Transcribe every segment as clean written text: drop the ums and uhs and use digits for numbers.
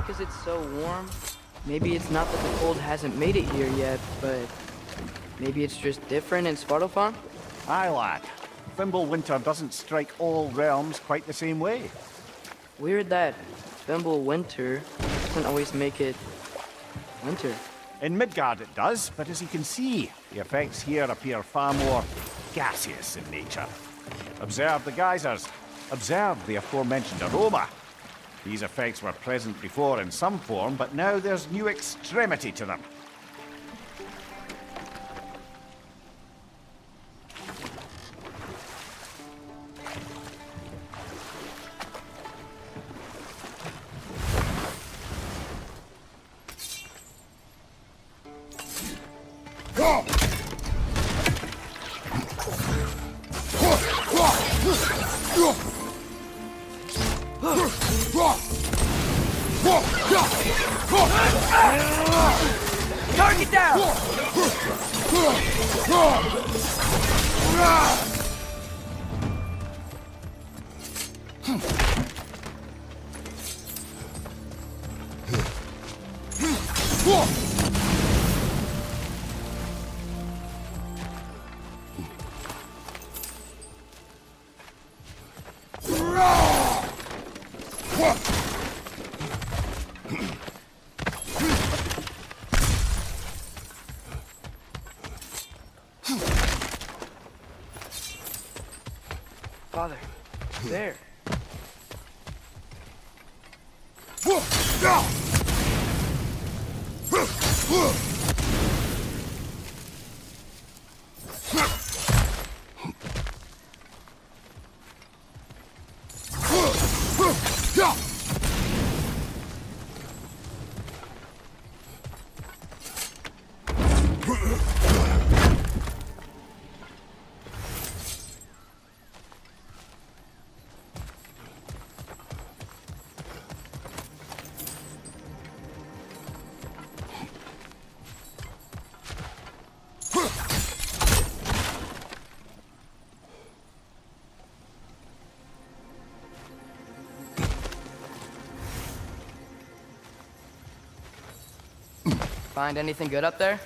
because it's so warm? Maybe it's not that the cold hasn't made it here yet, but maybe it's just different in Svartalfheim? Aye, lad. Winter doesn't strike all realms quite the same way. Weird that Winter doesn't always make it winter. In Midgard it does, but as you can see, the effects here appear far more gaseous in nature. Observe the geysers. Observe the aforementioned aroma. These effects were present before in some form, but now there's new extremity to them. Target down! Father, there. Find anything good up there?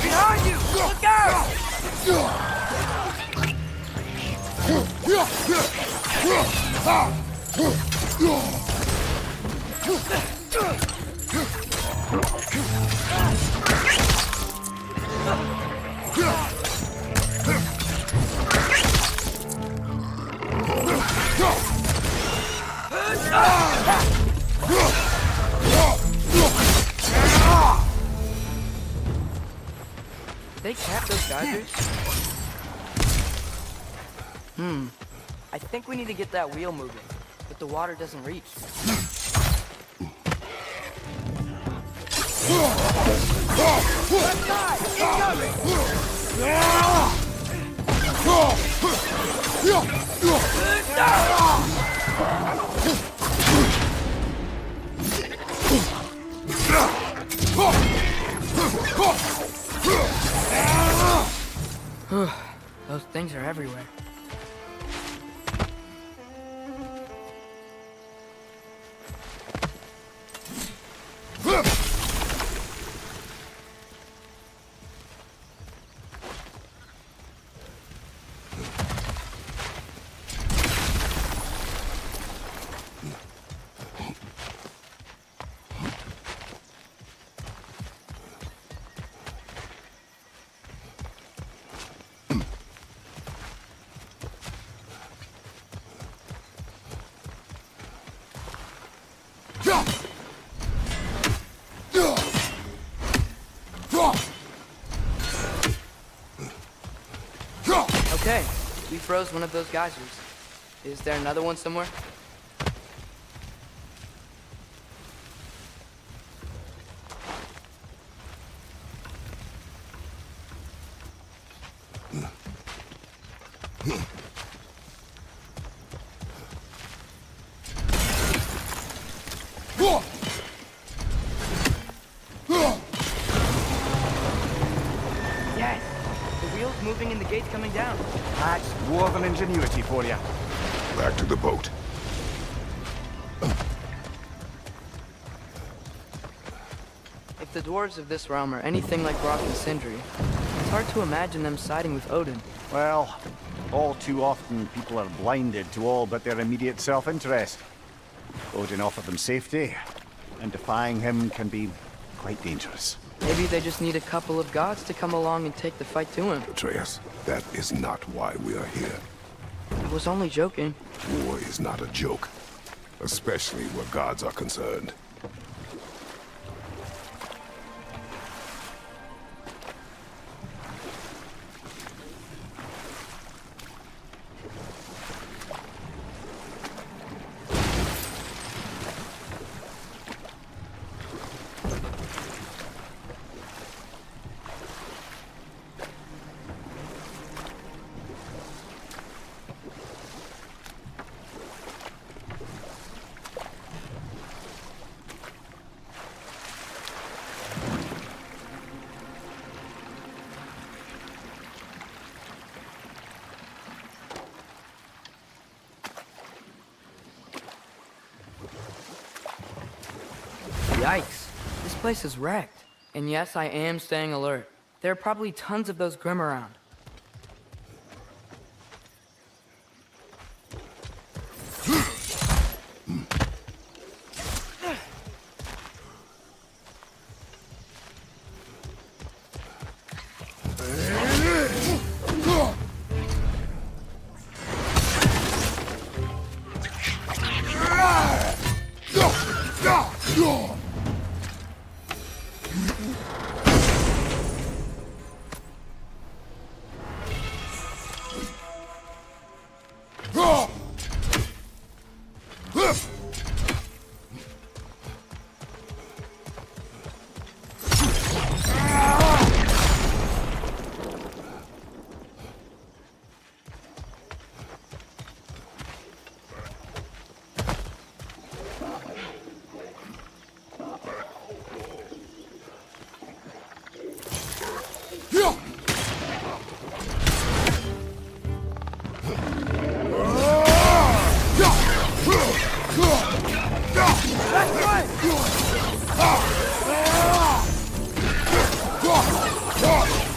Behind you! Look out! They cap those geysers? I think we need to get that wheel moving, but the water doesn't reach. Left side! Those things are everywhere. Okay, we froze one of those geysers. Is there another one somewhere? Yes! The wheel's moving and the gate's coming down. That's dwarven ingenuity for you. Back to the boat. If the dwarves of this realm are anything like Rock and Sindri, it's hard to imagine them siding with Odin. Well, all too often people are blinded to all but their immediate self-interest. Odin offered them safety, and defying him can be quite dangerous. Maybe they just need a couple of gods to come along and take the fight to him. Atreus, that is not why we are here. I was only joking. War is not a joke, especially where gods are concerned. Yikes. This place is wrecked. And yes, I am staying alert. There are probably tons of those Grim around.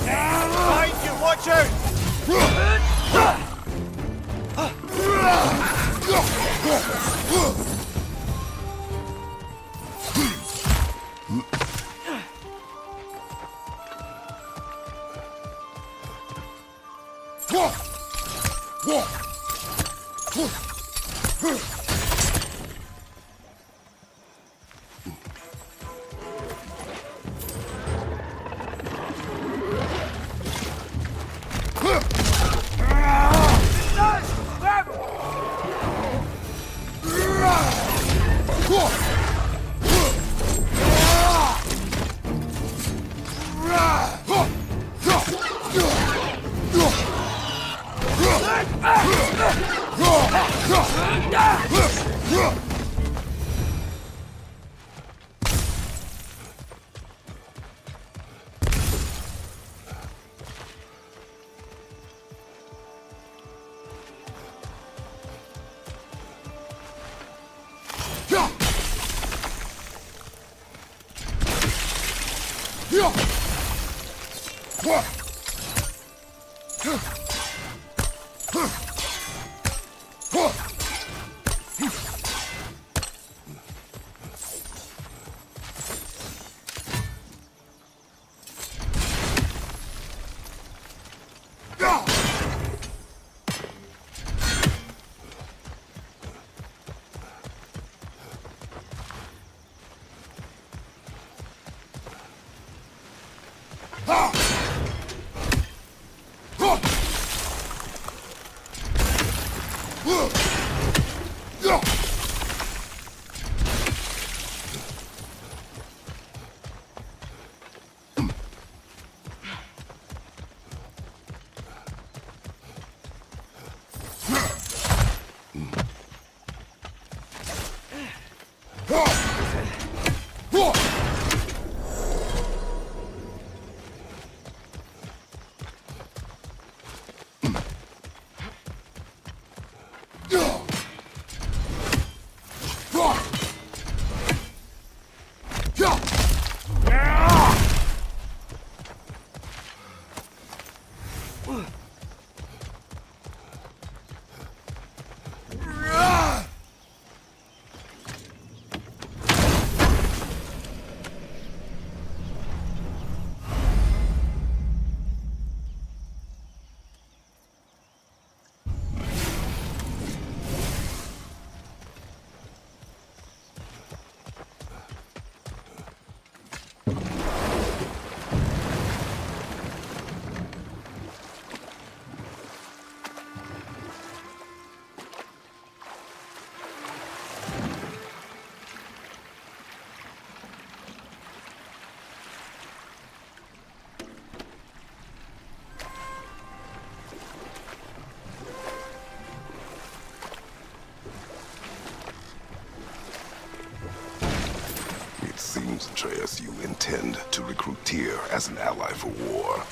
Behind you, watch out! Huh! It seems, Atreus, you intend to recruit Tyr as an ally for war.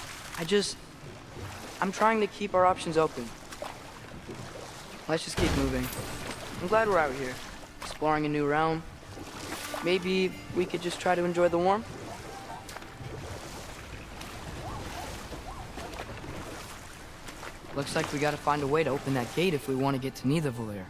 I'm trying to keep our options open. Let's just keep moving. I'm glad we're out here, exploring a new realm. Maybe we could just try to enjoy the warmth? Looks like we gotta find a way to open that gate if we want to get to Nidavellir.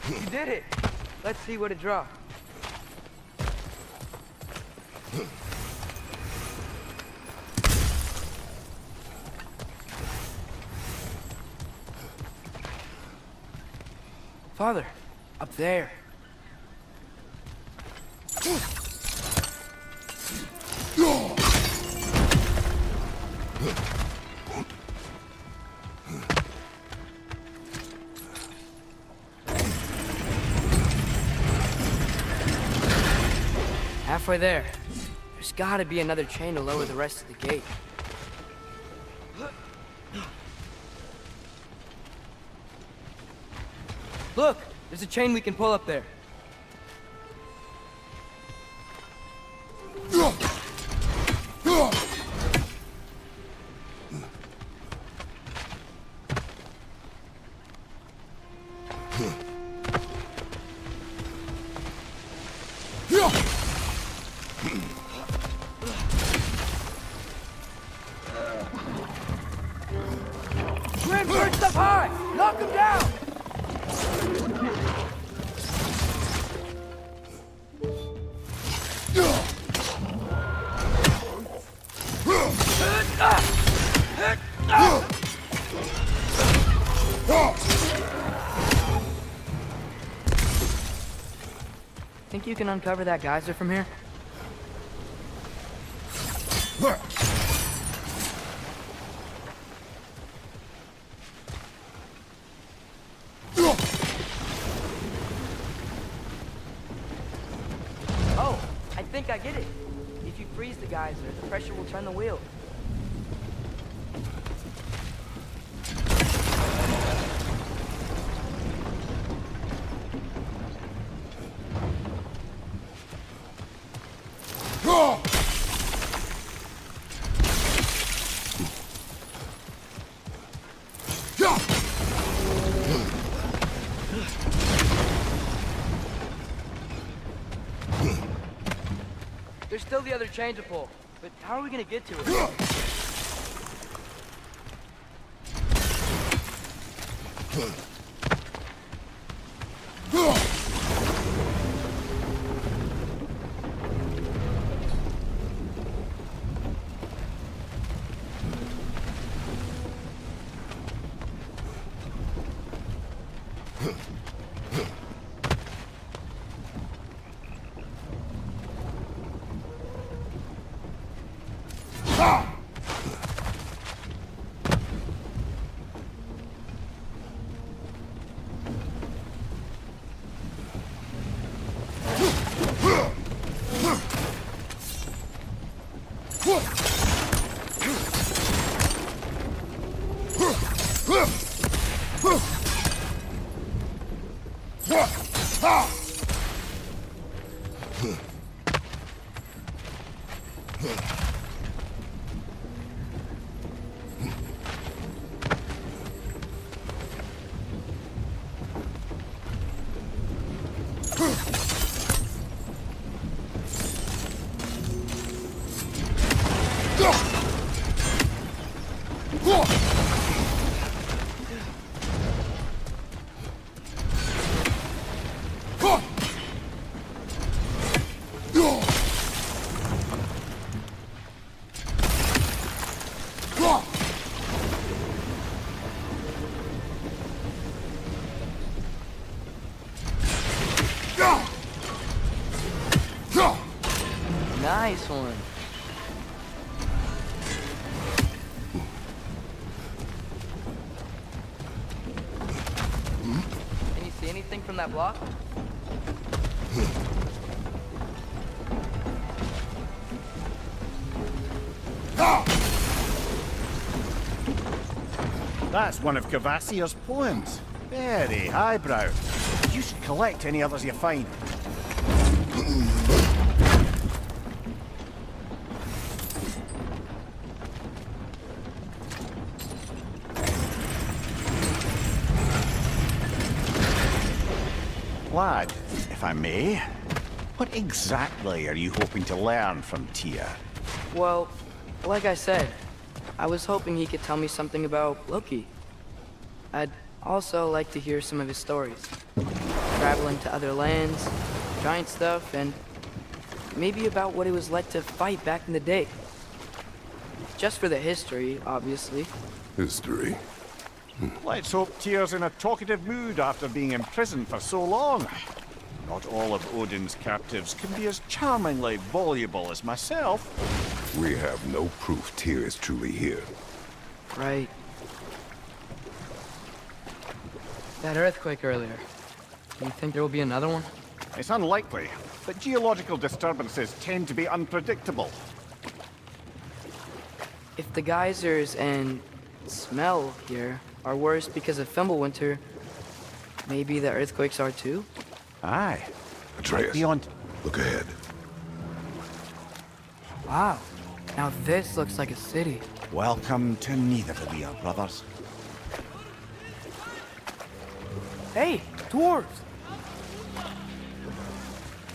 You did it! Let's see what it draws. Father, up there. Halfway there. There's gotta be another chain to lower the rest of the gate. Look! There's a chain we can pull up there. Swim perched up high! Knock him down! Think you can uncover that geyser from here? Oh, I think I get it. If you freeze the geyser, the pressure will turn the wheel. There's still the other chain to pull, but how are we gonna get to it? Nice one. Can you see anything from that block? That's one of Cavassier's poems. Very highbrow. You should collect any others you find. Lad, if I may, what exactly are you hoping to learn from Tyr? Well, like I said, I was hoping he could tell me something about Loki. I'd also like to hear some of his stories. Traveling to other lands, giant stuff, and maybe about what it was like to fight back in the day. Just for the history, obviously. History. Let's hope Tyr's in a talkative mood after being imprisoned for so long. Not all of Odin's captives can be as charmingly voluble as myself. We have no proof Tyr is truly here. Right. That earthquake earlier. Do you think there will be another one? It's unlikely, but geological disturbances tend to be unpredictable. If the geysers and smell here are worse because of Fimbulwinter, maybe the earthquakes are too? Aye. Atreus, Beyond. look ahead. Wow. Now this looks like a city. Welcome to Neither brothers. Hey, dwarves!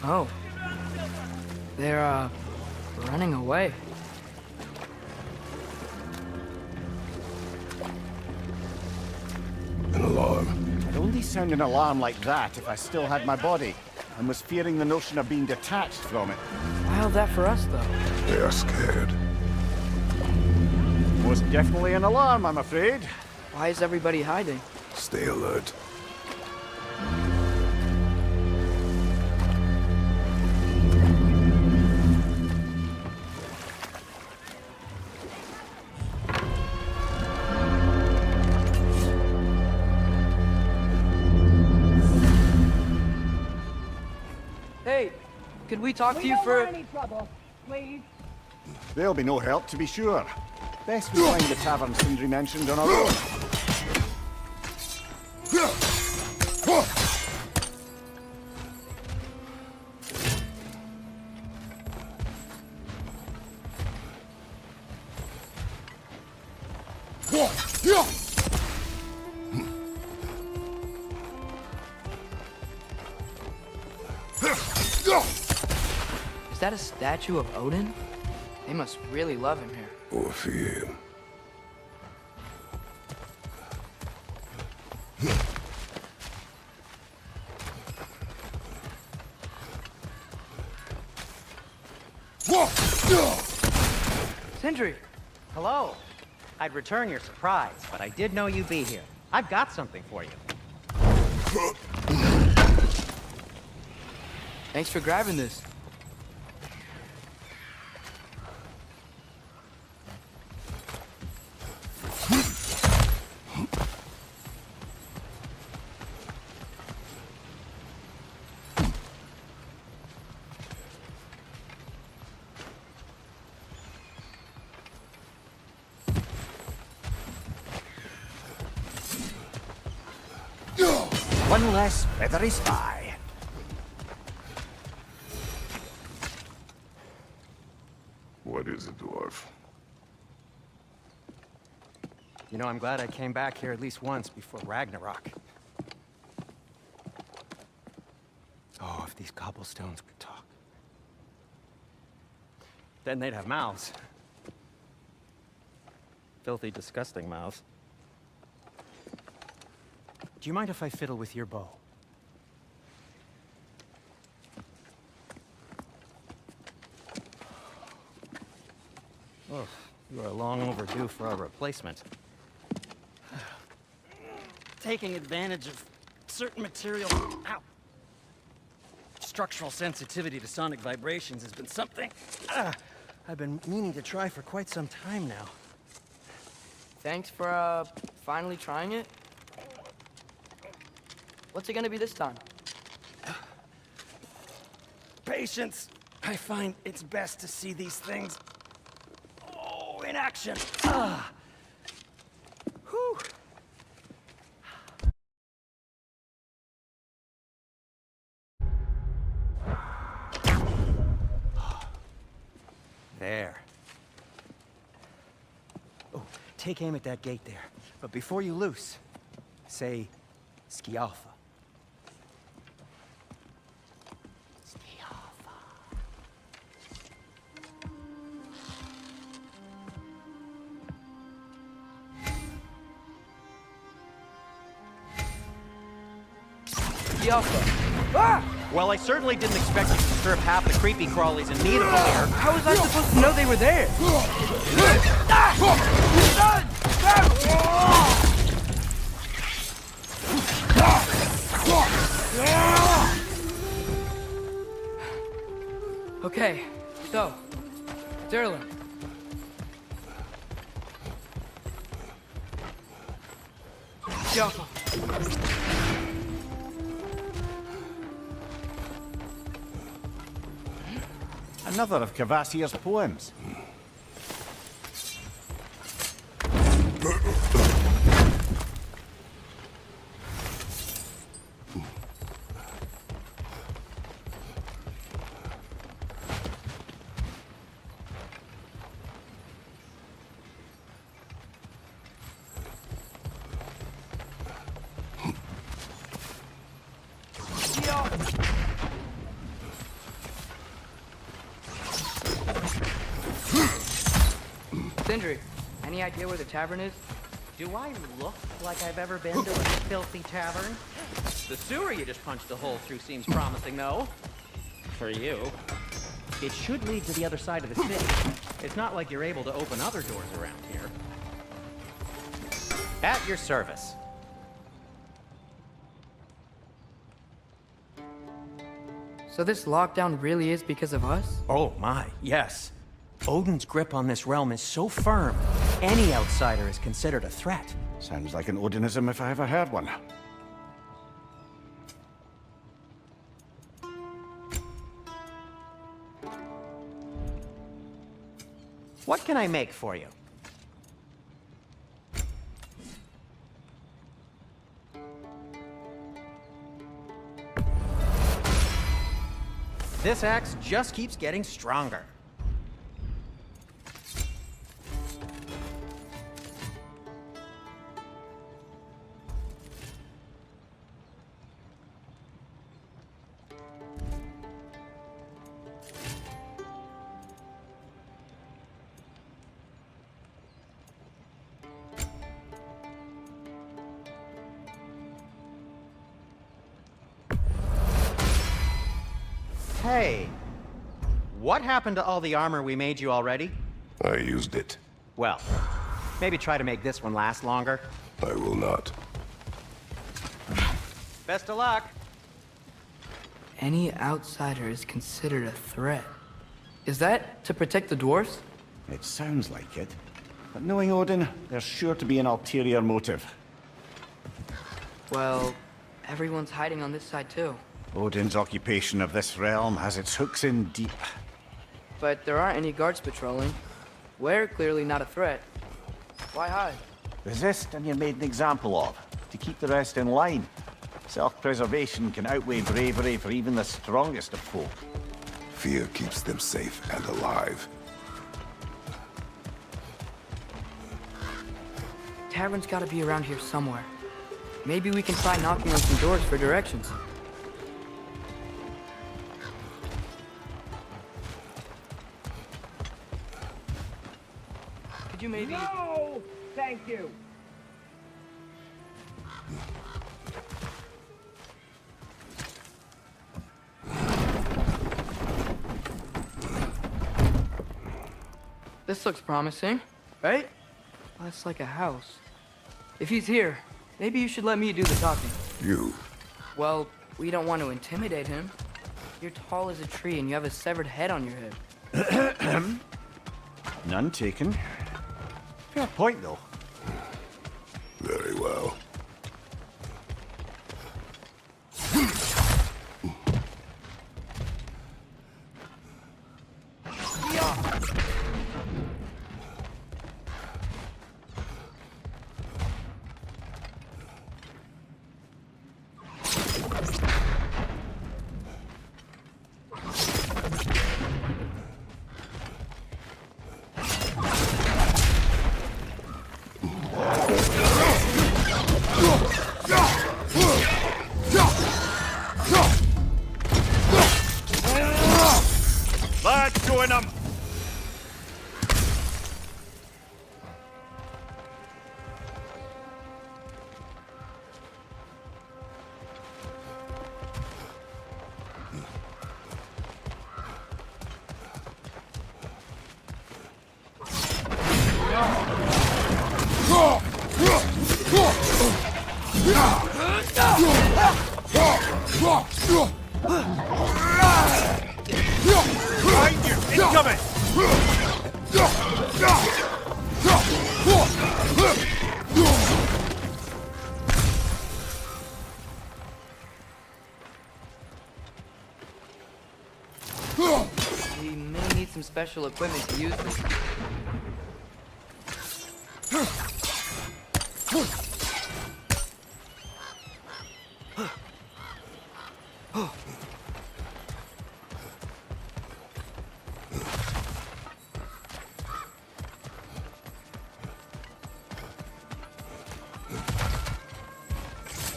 Oh. They're, running away. An alarm. I'd only sound an alarm like that if I still had my body, and was fearing the notion of being detached from it. Wild that for us, though. They are scared. Most definitely an alarm, I'm afraid. Why is everybody hiding? Stay alert. Hey, could we talk to We you don't for... want any trouble, please. There'll be no help, to be sure. Best we find the tavern Sindri mentioned on our own. Is that a statue of Odin? They must really love him here. Or fear him. Sindri! Hello. I'd return your surprise, but I did know you'd be here. I've got something for you. Thanks for grabbing this. One less feathery spy. What is it, dwarf? You know, I'm glad I came back here at least once before Ragnarok. Oh, if these cobblestones could talk. Then they'd have mouths. Filthy, disgusting mouths. Do you mind if I fiddle with your bow? Oh, you are long overdue for a replacement. Taking advantage of certain material. Ow! Structural sensitivity to sonic vibrations has been something I've been meaning to try for quite some time now. Thanks for, finally trying it. What's it gonna be this time? Patience. I find it's best to see these things, in action. Whew. There. Oh, take aim at that gate there. But before you loose, say, Skialfa. Well, I certainly didn't expect you to disturb half the creepy crawlies in need of a here. How was I supposed to know they were there? Okay, so, Derlin. Jaffa. Another of Kvasir's poems. Sindri, any idea where the tavern is? Do I look like I've ever been to a filthy tavern? The sewer you just punched a hole through seems promising, though. For you. It should lead to the other side of the city. It's not like you're able to open other doors around here. At your service. So this lockdown really is because of us? Oh my, yes. Odin's grip on this realm is so firm, any outsider is considered a threat. Sounds like an Odinism if I ever heard one. What can I make for you? This axe just keeps getting stronger. Hey, what happened to all the armor we made you already? I used it. Well, maybe try to make this one last longer. I will not. Best of luck. Any outsider is considered a threat. Is that to protect the dwarves? It sounds like it. But knowing Odin, there's sure to be an ulterior motive. Well, everyone's hiding on this side too. Odin's occupation of this realm has its hooks in deep. But there aren't any guards patrolling. We're clearly not a threat. Why hide? Resist and you're made an example of, to keep the rest in line. Self-preservation can outweigh bravery for even the strongest of folk. Fear keeps them safe and alive. tavern's gotta be around here somewhere. Maybe we can try knocking on some doors for directions. Could you maybe... No! Thank you! This looks promising, right? That's like a house. If he's here, maybe you should let me do the talking. You. Well, we don't want to intimidate him. You're tall as a tree and you have a severed head on your head. None taken. Fair point, though. Very well. Let's join them! Behind you! Incoming! We may need some special equipment to use this.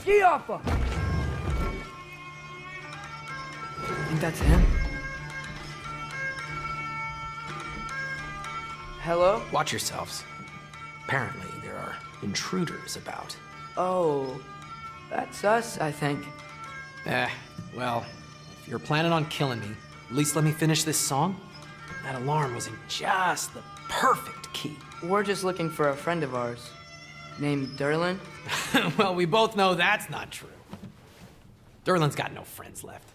Giappa! Think that's him? Hello? Watch yourselves. Apparently, there are intruders about. Oh, that's us, I think. Well, if you're planning on killing me, at least let me finish this song. That alarm was in just the perfect key. We're just looking for a friend of ours, named Derlin. Well, we both know that's not true. Derlin's got no friends left.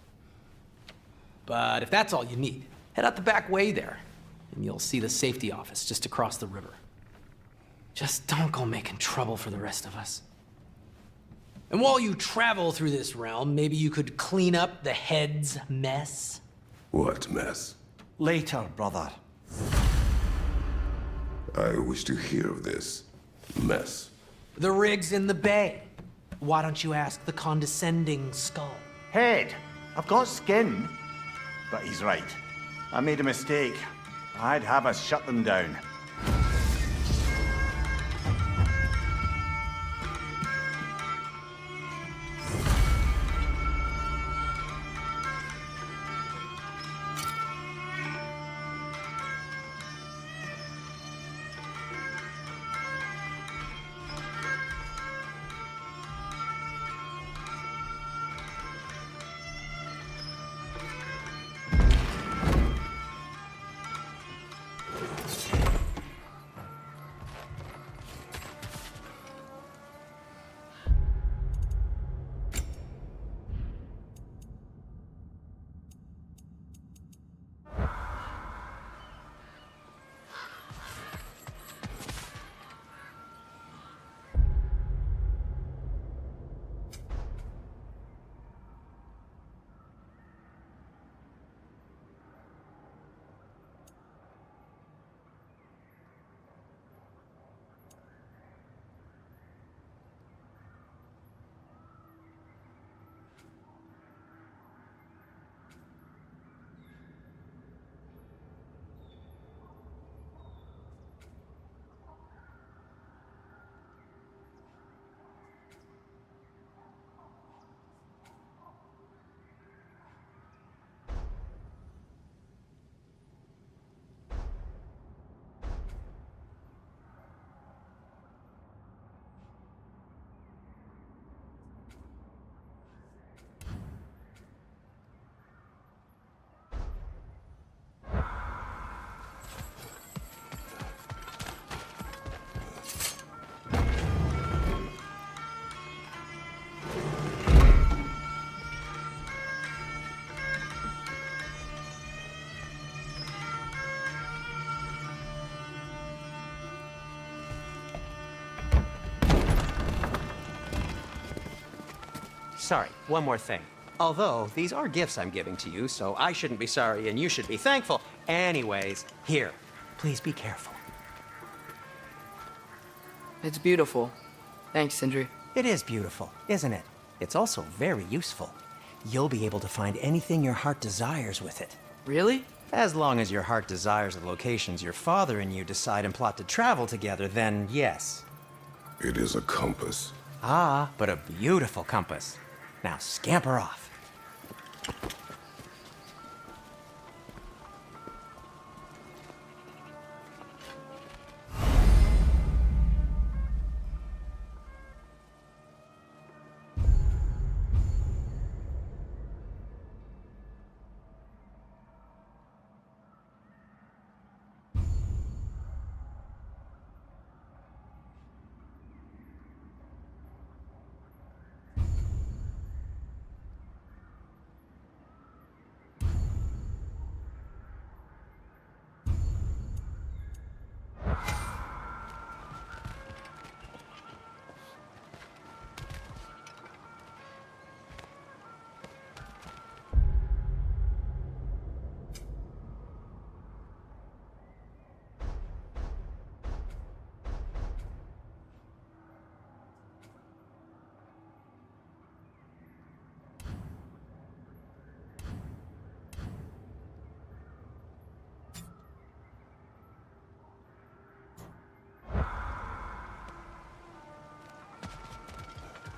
But if that's all you need, head out the back way there, and you'll see the safety office just across the river. Just don't go making trouble for the rest of us. And while you travel through this realm, maybe you could clean up the head's mess? What mess? Later, brother. I wish to hear of this mess. The rig's in the bay. Why don't you ask the condescending skull? Head. I've got skin. But he's right. I made a mistake. I'd have us shut them down. sorry, one more thing. Although, these are gifts I'm giving to you, so I shouldn't be sorry and you should be thankful. Anyways, here, please be careful. It's beautiful. Thanks, Sindri. It is beautiful, isn't it? It's also very useful. You'll be able to find anything your heart desires with it. Really? As long as your heart desires the locations your father and you decide and plot to travel together, then yes. It is a compass. Ah, but a beautiful compass. Now scamper off.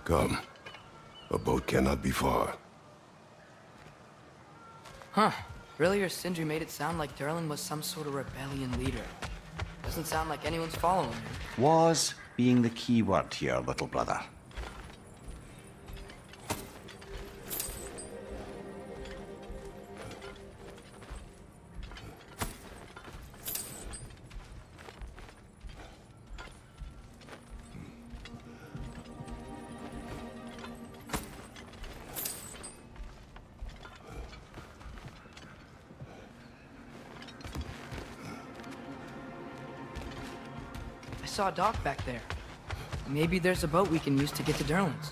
Come. A boat cannot be far. Huh. Earlier, Sindri made it sound like Durlin was some sort of rebellion leader. Doesn't sound like anyone's following him. Was being the key word here, little brother. I saw a dock back there. Maybe there's a boat we can use to get to Durlin's.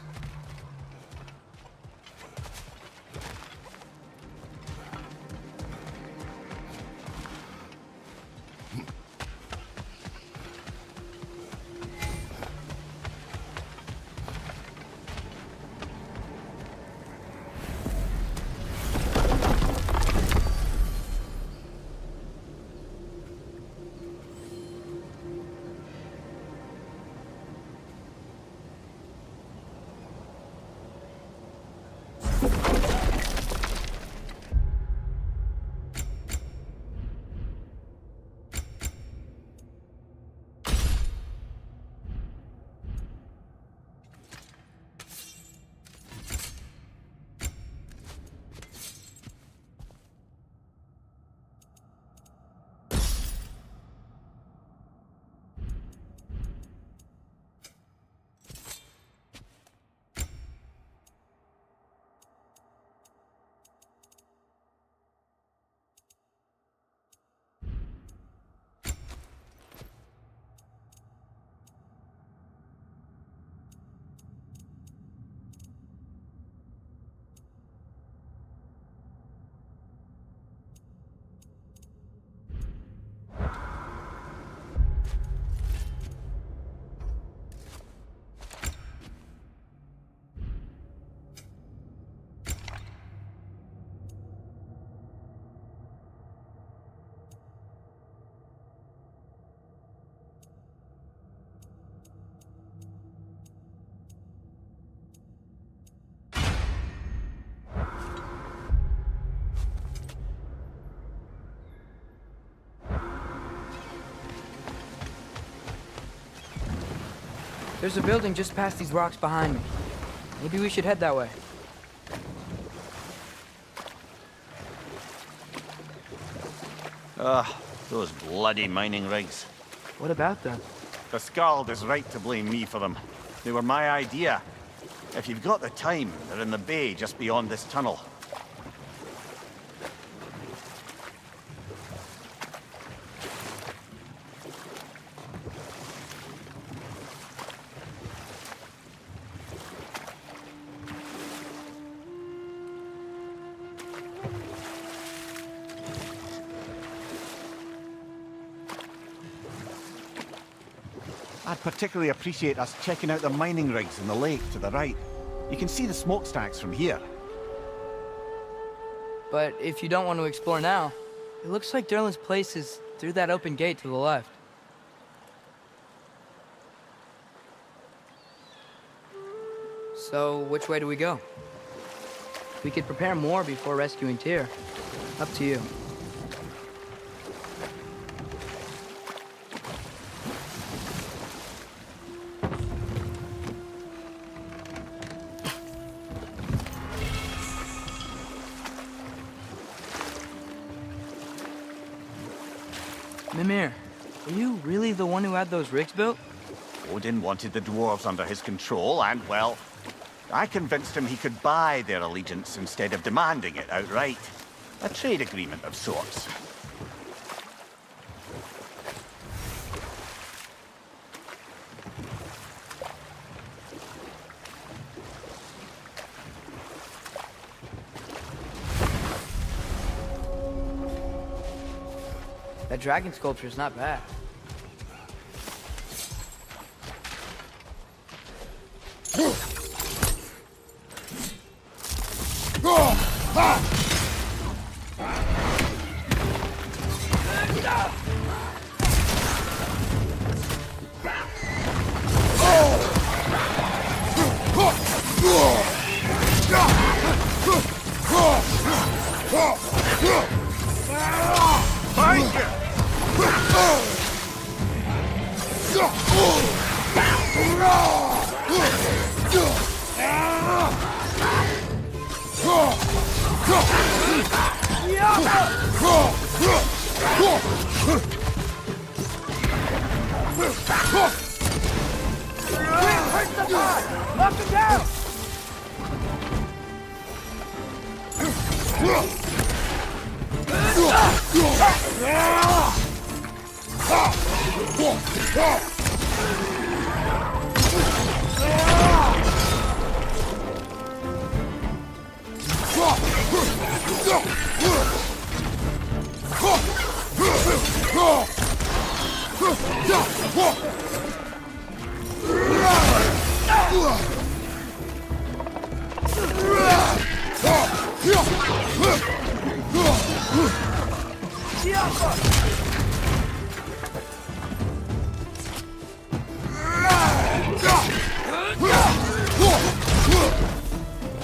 There's a building just past these rocks behind me. Maybe we should head that way. Those bloody mining rigs. What about them? The Skald is right to blame me for them. They were my idea. If you've got the time, they're in the bay just beyond this tunnel. I'd particularly appreciate us checking out the mining rigs in the lake to the right. You can see the smokestacks from here. But if you don't want to explore now, it looks like Derlin's place is through that open gate to the left. So, which way do we go? We could prepare more before rescuing Tyr. Up to you. Mimir, are you really the one who had those rigs built? Odin wanted the dwarves under his control, and, well, I convinced him he could buy their allegiance instead of demanding it outright. A trade agreement of sorts. That dragon sculpture is not bad.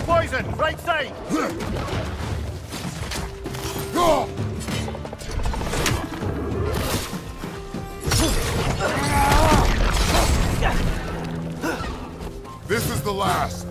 Poison, right side! This is the last.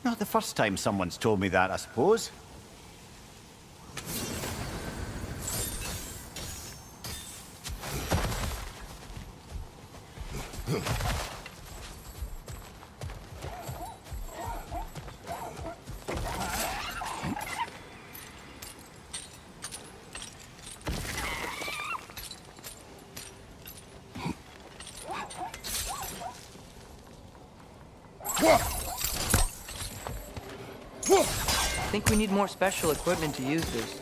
Not the first time someone's told me that, I suppose. I think we need more special equipment to use this.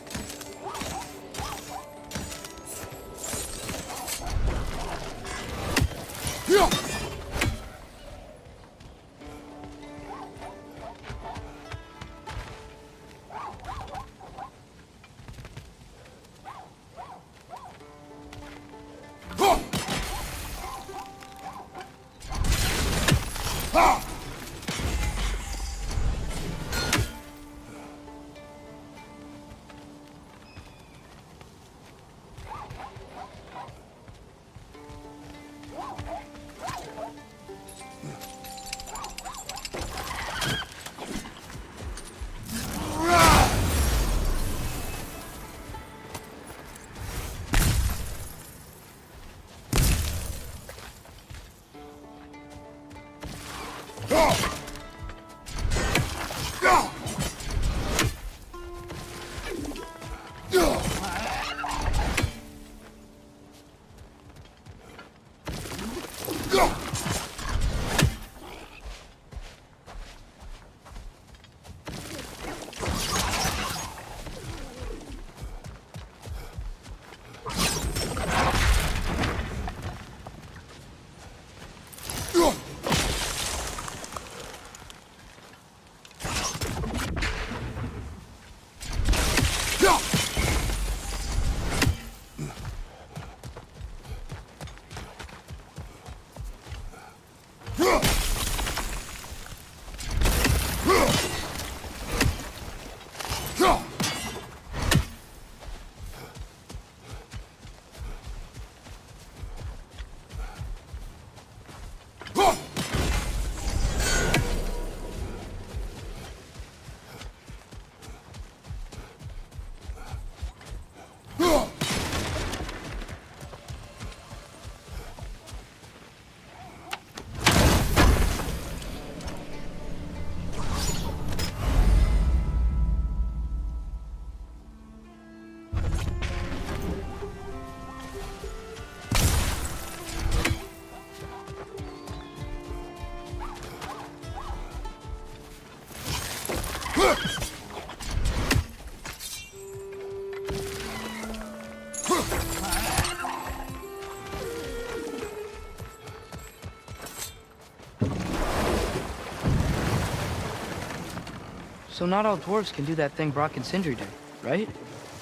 So not all dwarves can do that thing Brock and Sindri do, right?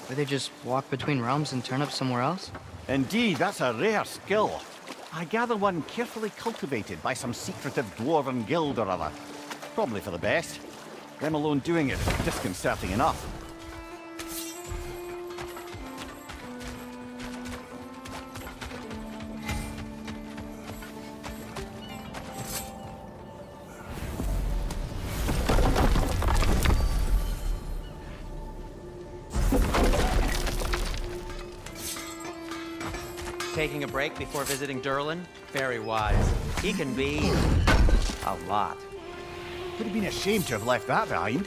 Where they just walk between realms and turn up somewhere else? Indeed, that's a rare skill. I gather one carefully cultivated by some secretive dwarven guild or other. Probably for the best. Them alone doing it is disconcerting enough. Taking a break before visiting Durlin? Very wise. He can be a lot. Would have been a shame to have left that behind.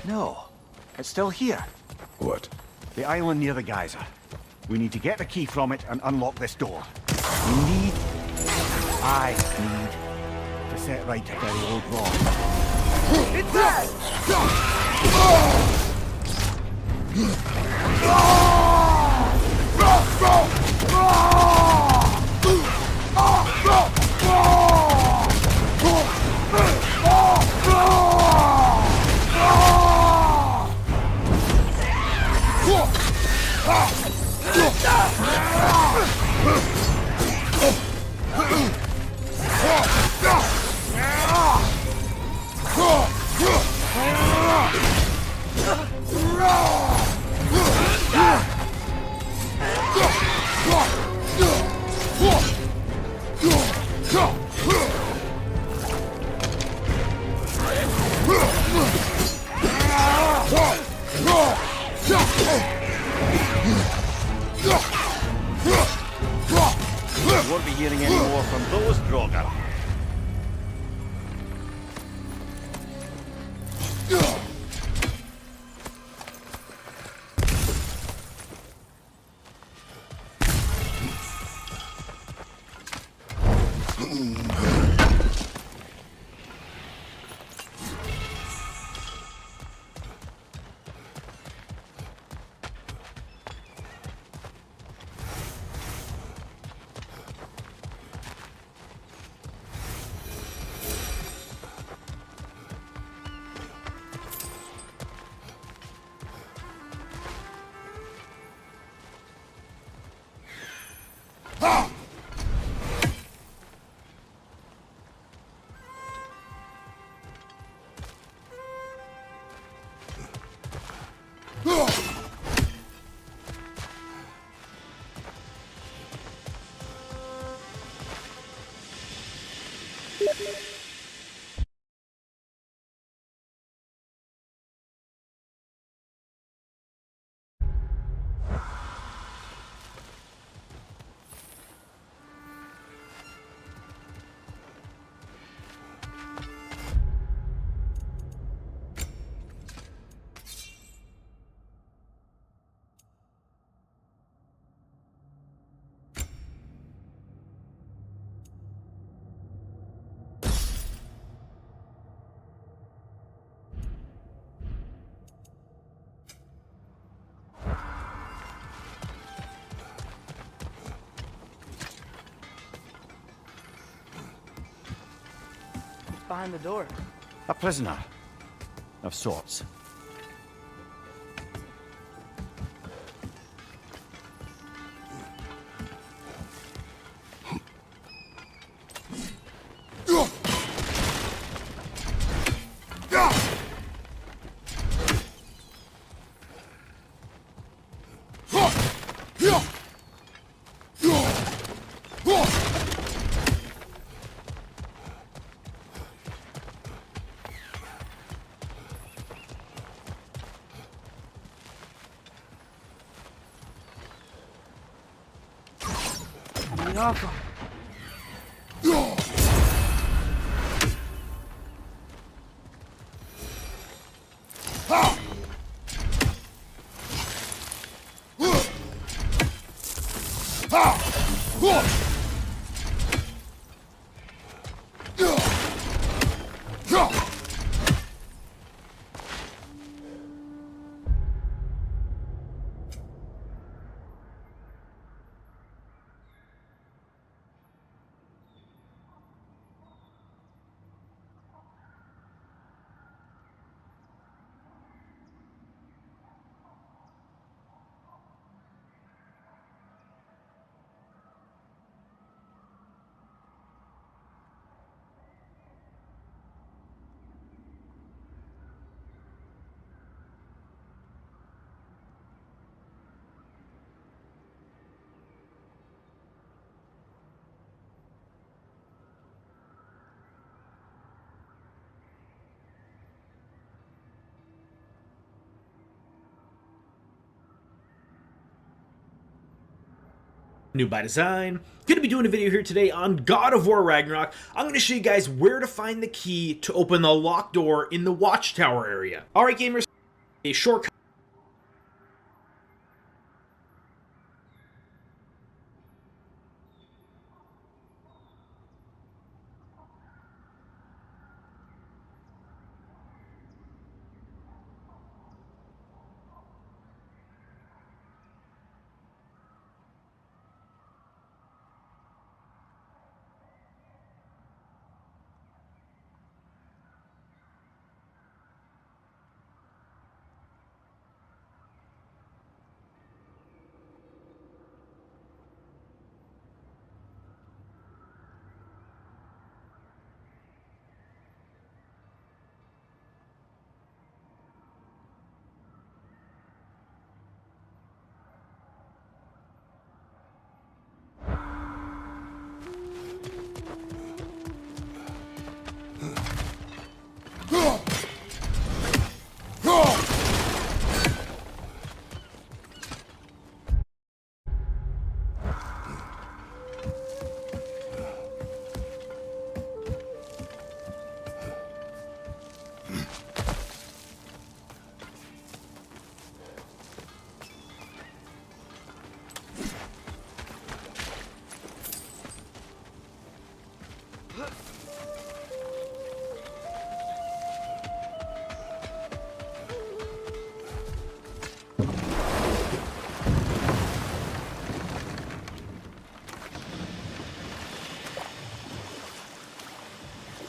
No, it's still here. What? The island near the geyser. We need to get the key from it and unlock this door. I need to set right a very old wrong. It's that! We won't be hearing any more from those Draugr. Behind the door. A prisoner of sorts. new by design. Gonna be doing a video here today on God of War Ragnarok. I'm gonna show you guys where to find the key to open the locked door in the Watchtower area. Alright gamers, a shortcut.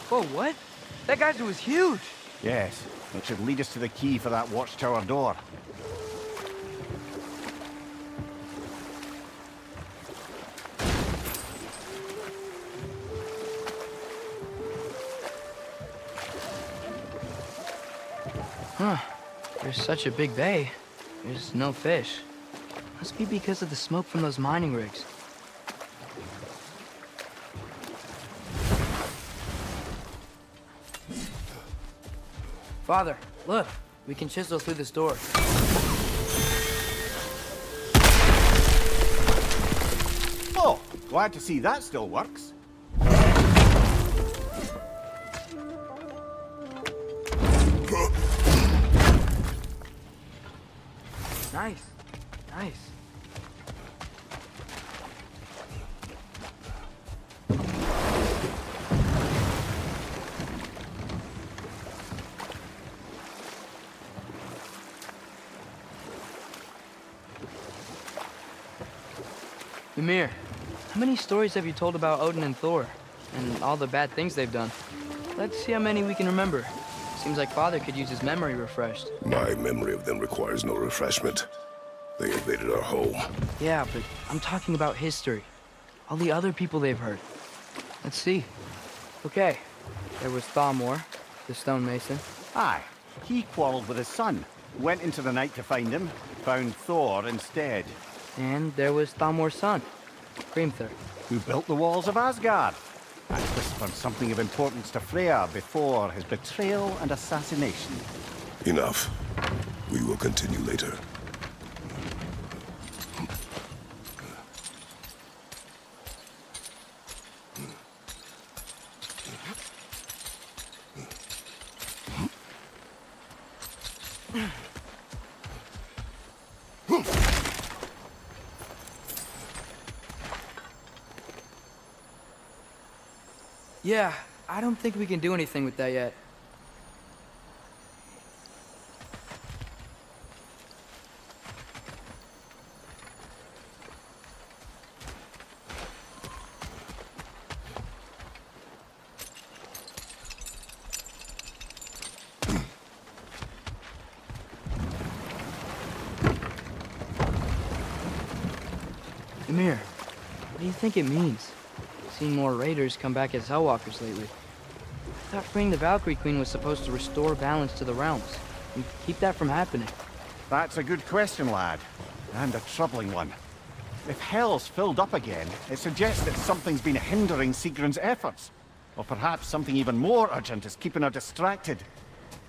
Whoa, what? That geyser was huge. Yes, it should lead us to the key for that watchtower door. Huh. There's such a big bay. There's no fish. Must be because of the smoke from those mining rigs. Father, look. We can chisel through this door. Oh, glad to see that still works. Nice. Nice. Ymir, how many stories have you told about Odin and Thor? And all the bad things they've done? Let's see how many we can remember. Seems like Father could use his memory refreshed. My memory of them requires no refreshment. They invaded our home. Yeah, but I'm talking about history. All the other people they've hurt. Let's see. Okay, there was Thalmor, the stonemason. Aye, he quarreled with his son. Went into the night to find him, found Thor instead. And there was Thalmor's son, Grimthur. Who built the walls of Asgard and whispered something of importance to Freya before his betrayal and assassination. Enough. We will continue later. Yeah, I don't think we can do anything with that yet. Ymir, what do you think it means? Seen more raiders come back as Hellwalkers lately. I thought freeing the Valkyrie Queen was supposed to restore balance to the realms and keep that from happening. That's a good question, lad. And a troubling one. If Hell's filled up again, it suggests that something's been hindering Sigrun's efforts. Or perhaps something even more urgent is keeping her distracted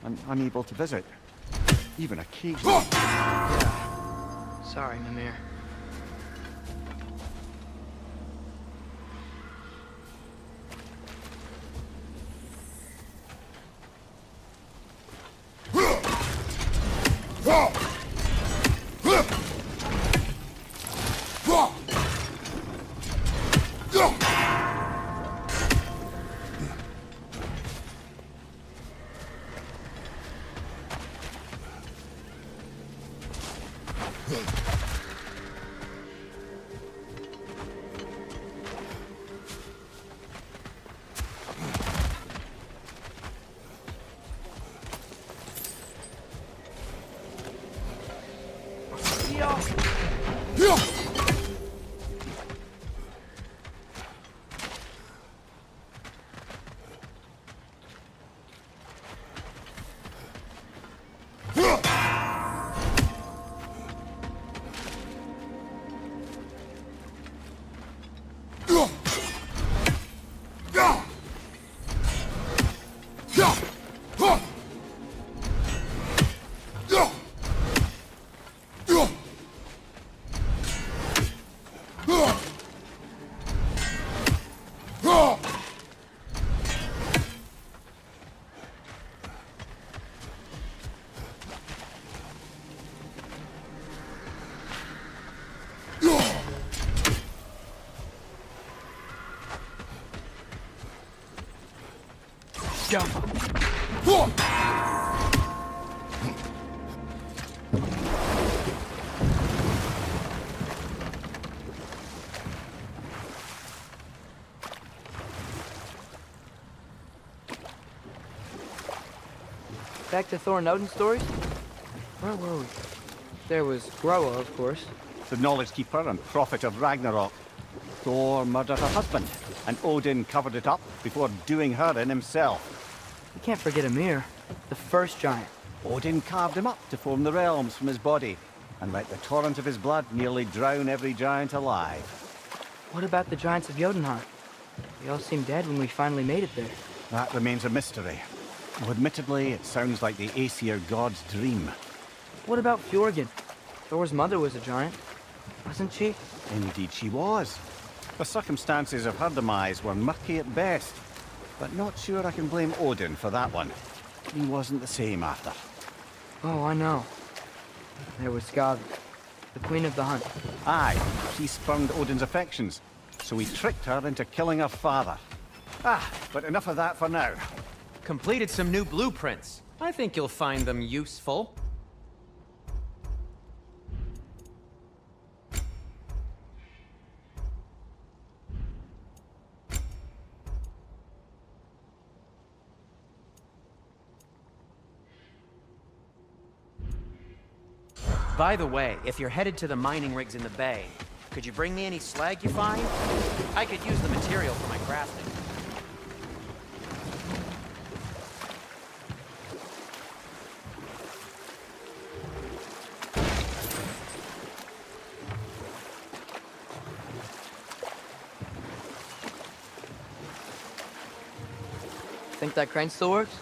and unable to visit. Even occasionally. Sorry, Mimir. Back to Thor and Odin's stories? Where were we? There was Groa, of course. The knowledge keeper and prophet of Ragnarok. Thor murdered her husband, and Odin covered it up before doing her in himself. You can't forget Ymir, the first giant. Odin carved him up to form the realms from his body, and let the torrent of his blood nearly drown every giant alive. What about the giants of Jotunheim? They all seemed dead when we finally made it there. That remains a mystery. Though admittedly, it sounds like the Aesir god's dream. What about Fjorgyn? Thor's mother was a giant, wasn't she? Indeed she was. The circumstances of her demise were murky at best, but not sure I can blame Odin for that one. He wasn't the same after. Oh, I know. There was Skavi, the queen of the hunt. Aye, she spurned Odin's affections, so he tricked her into killing her father. But enough of that for now. Completed some new blueprints. I think you'll find them useful. By the way, if you're headed to the mining rigs in the bay, could you bring me any slag you find? I could use the material for my crafting. Think that crane still works?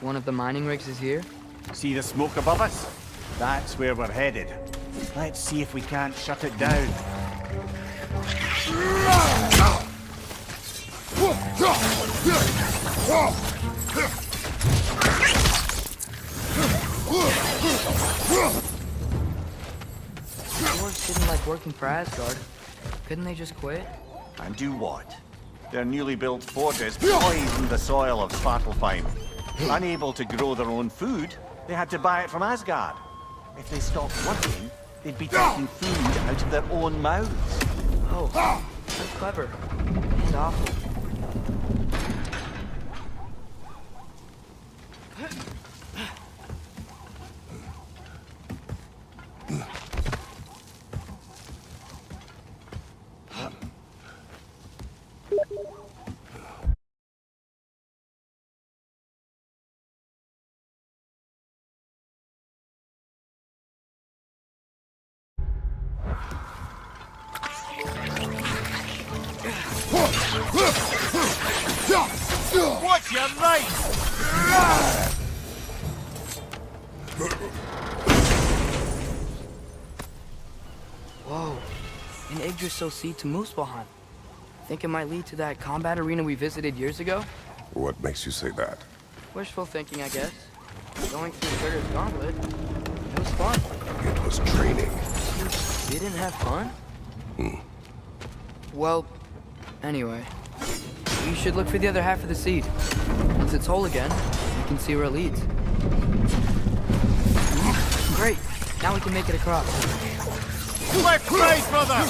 One of the mining rigs is here? See the smoke above us? That's where we're headed. Let's see if we can't shut it down. Dwarves didn't like working for Asgard. Couldn't they just quit? And do what? Their newly built forges poisoned the soil of Svartalfheim. Unable to grow their own food, they had to buy it from Asgard. If they stopped working, they'd be taking food out of their own mouths. Oh, that's clever. And awful. What's your right? Whoa. An Yggdrasil seed to Muspelheim. Think it might lead to that combat arena we visited years ago? What makes you say that? Wishful thinking, I guess. Going through Trigger's gauntlet. It was fun. It was training. You didn't have fun? Well, anyway. You should look for the other half of the seed. Once it's whole again, you can see where it leads. Great. Now we can make it across. Left side, brother!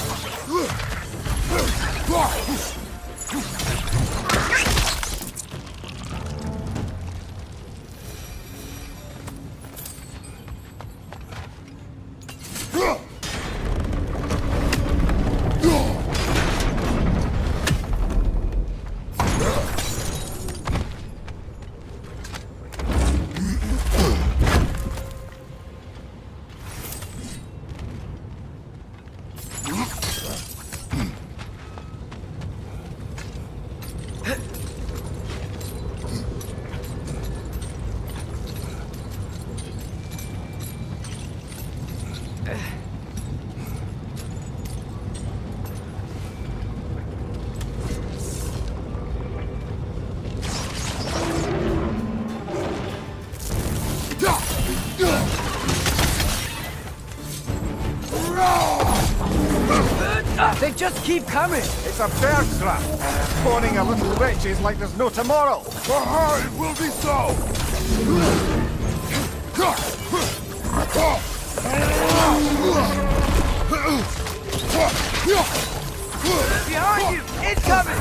They just keep coming! It's a bear trap. Spawning a little witches like there's no tomorrow. It will be so! Behind you! It's coming!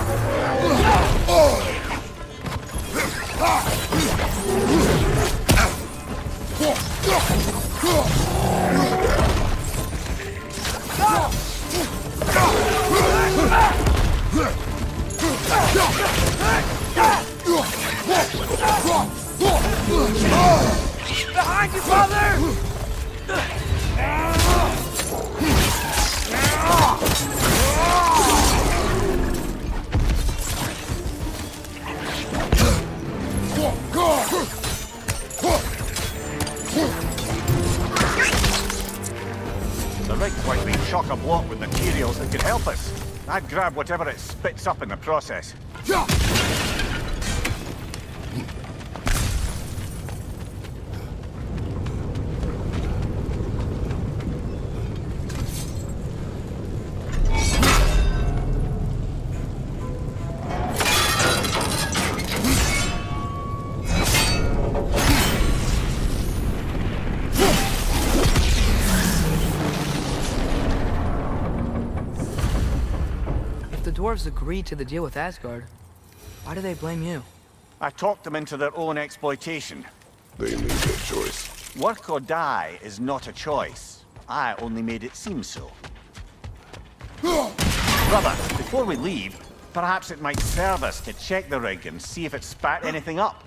Behind you, father! The rig's like being chock-a-block with materials that could help us. I'd grab whatever it spits up in the process. The dwarves agreed to the deal with Asgard. Why do they blame you? I talked them into their own exploitation. They made their choice. Work or die is not a choice. I only made it seem so. Brother, before we leave, perhaps it might serve us to check the rig and see if it spat anything up.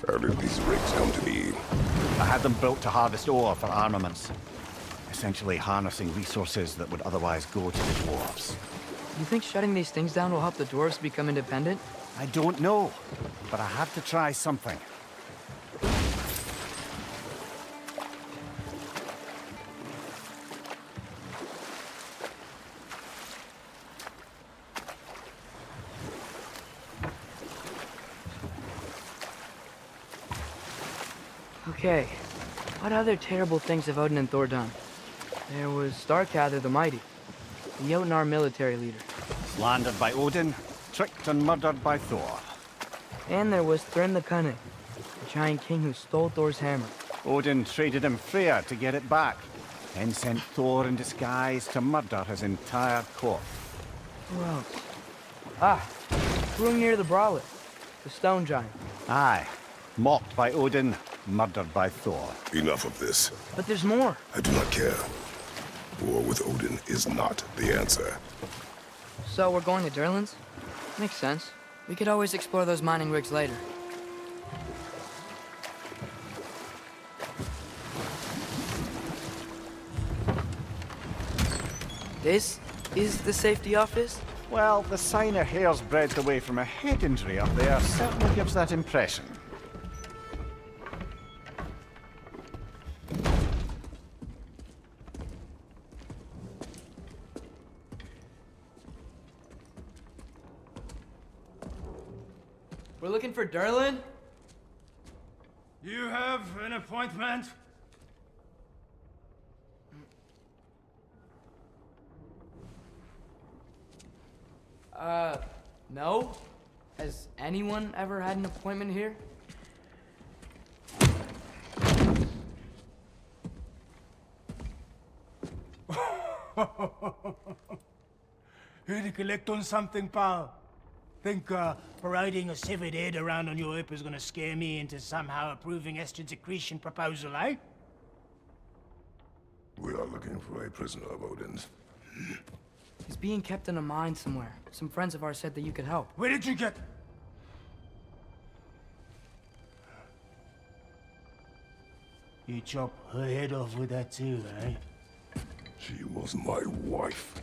How did these rigs come to be? I had them built to harvest ore for armaments. essentially harnessing resources that would otherwise go to the dwarves. You think shutting these things down will help the dwarves become independent? I don't know, but I have to try something. Okay, what other terrible things have Odin and Thor done? There was Starkather the Mighty, the Jotnar military leader. Slandered by Odin, tricked and murdered by Thor. And there was Thrym the Cunning, the giant king who stole Thor's hammer. Odin traded him Freya to get it back, then sent Thor in disguise to murder his entire court. Who else? Ah, Hrungnir the Brawler, the stone giant. Aye, mocked by Odin, murdered by Thor. Enough of this. But there's more. I do not care. War with Odin is not the answer. So we're going to Durlin's? Makes sense. We could always explore those mining rigs later. This is the safety office? Well, the sign of hair's breadth away from a head injury up there certainly gives that impression. We're looking for Durlin? You have an appointment? No? Has anyone ever had an appointment here? Here to collect on something, pal? Think parading a severed head around on your hip is gonna scare me into somehow approving Estrid's accretion proposal, eh? We are looking for a prisoner of Odin's. He's being kept in a mine somewhere. Some friends of ours said that you could help. Where did you get... You chop her head off with that too, eh? She was my wife.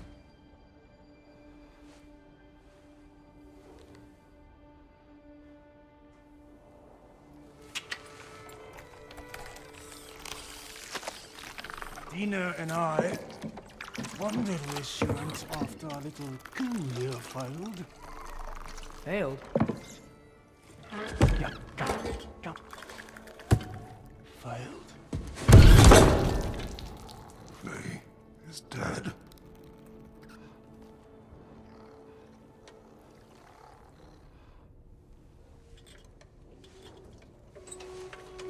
Dina and I wondered where she went after our little coup here failed. Failed? Yeah, come. Failed. Faye is dead.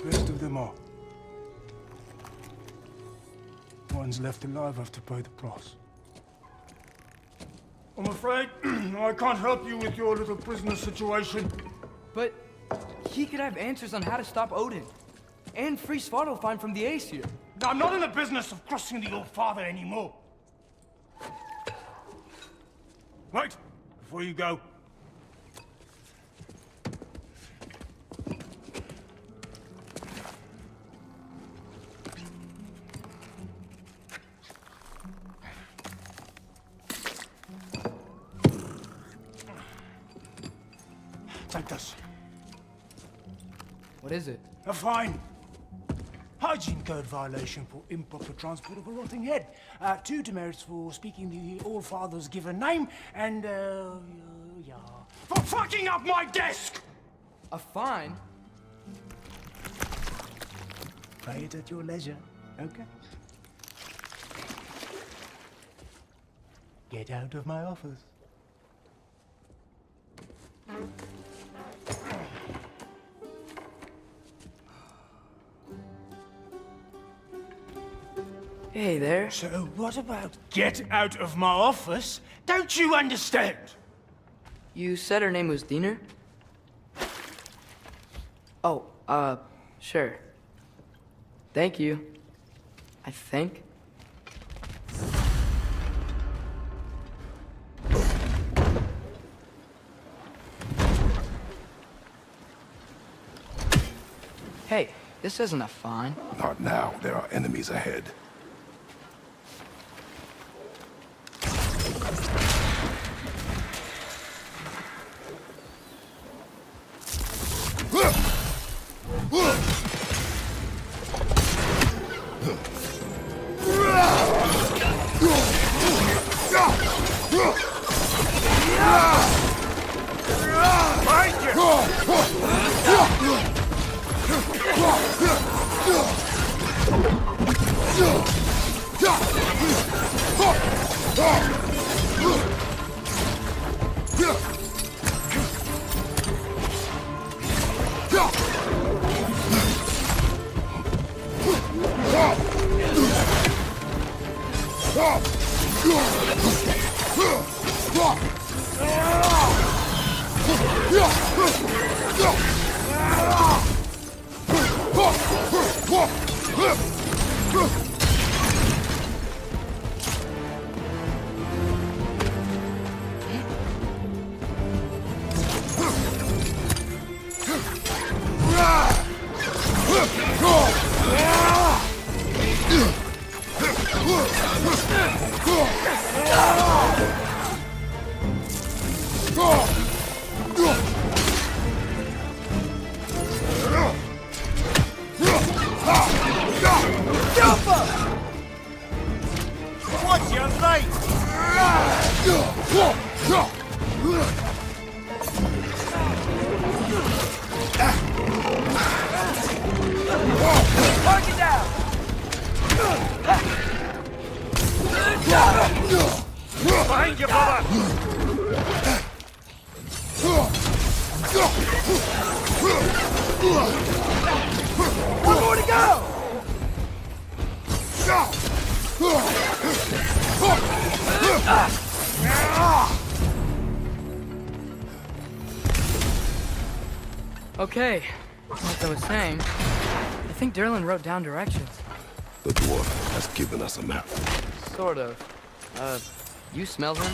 Rest of them are. One's left alive have to pay the price. I'm afraid I can't help you with your little prisoner situation. But he could have answers on how to stop Odin. And free Svartalfheim from the Aesir. I'm not in the business of crossing the old father anymore. Right, before you go. Take this. What is it? A fine. Hygiene code violation for improper transport of a rotting head. 2 demerits for speaking the All-Father's given name, and, yeah. For fucking up my desk! A fine? Pay it at your leisure, okay? Get out of my office. Hey there. So what about get out of my office? Don't you understand? You said her name was Diener? Oh, sure. Thank you. I think. Hey, this isn't a fine. Not now. There are enemies ahead. What's your right? Mark it down! Behind you, brother! One more to go! Okay, like I was saying, I think Derlin wrote down directions. The dwarf has given us a map. Sort of. You smell him?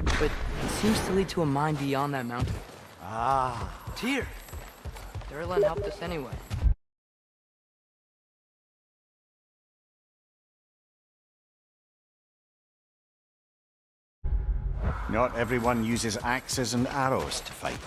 But it seems to lead to a mine beyond that mountain. Ah. Tyr! Derlin helped us anyway. Not everyone uses axes and arrows to fight.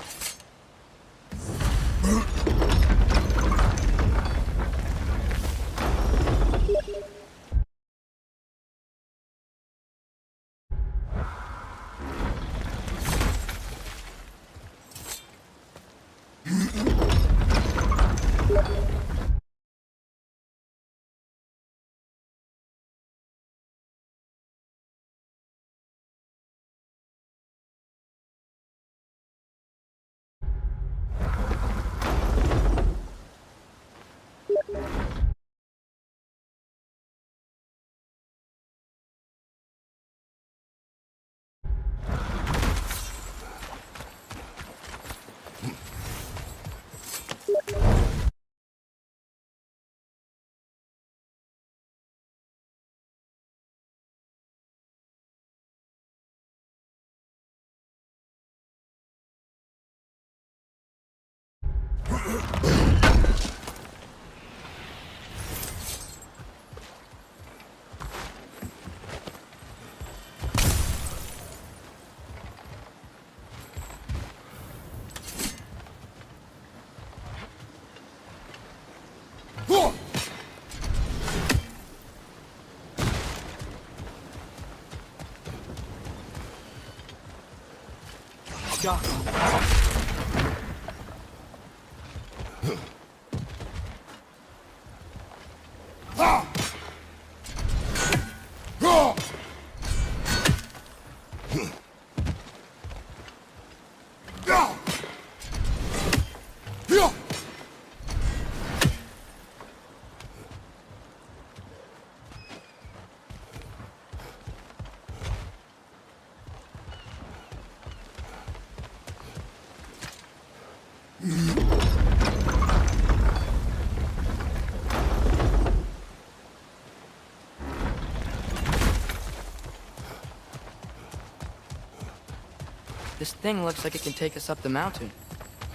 This thing looks like it can take us up the mountain.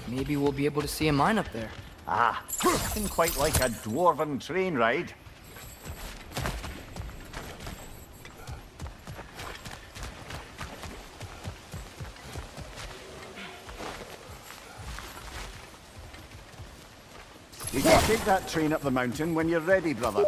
Maybe we'll be able to see a mine up there. Ah, nothing quite like a dwarven train ride. You can take that train up the mountain when you're ready, brother.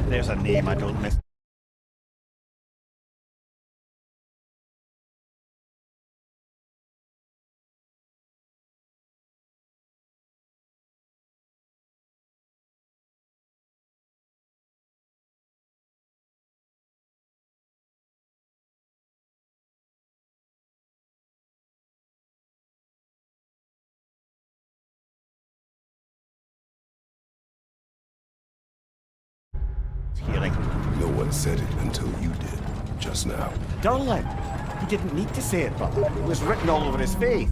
There's a name I don't miss. Hearing. No one said it until you did, just now. Durlin! He didn't need to say it, but it was written all over his face.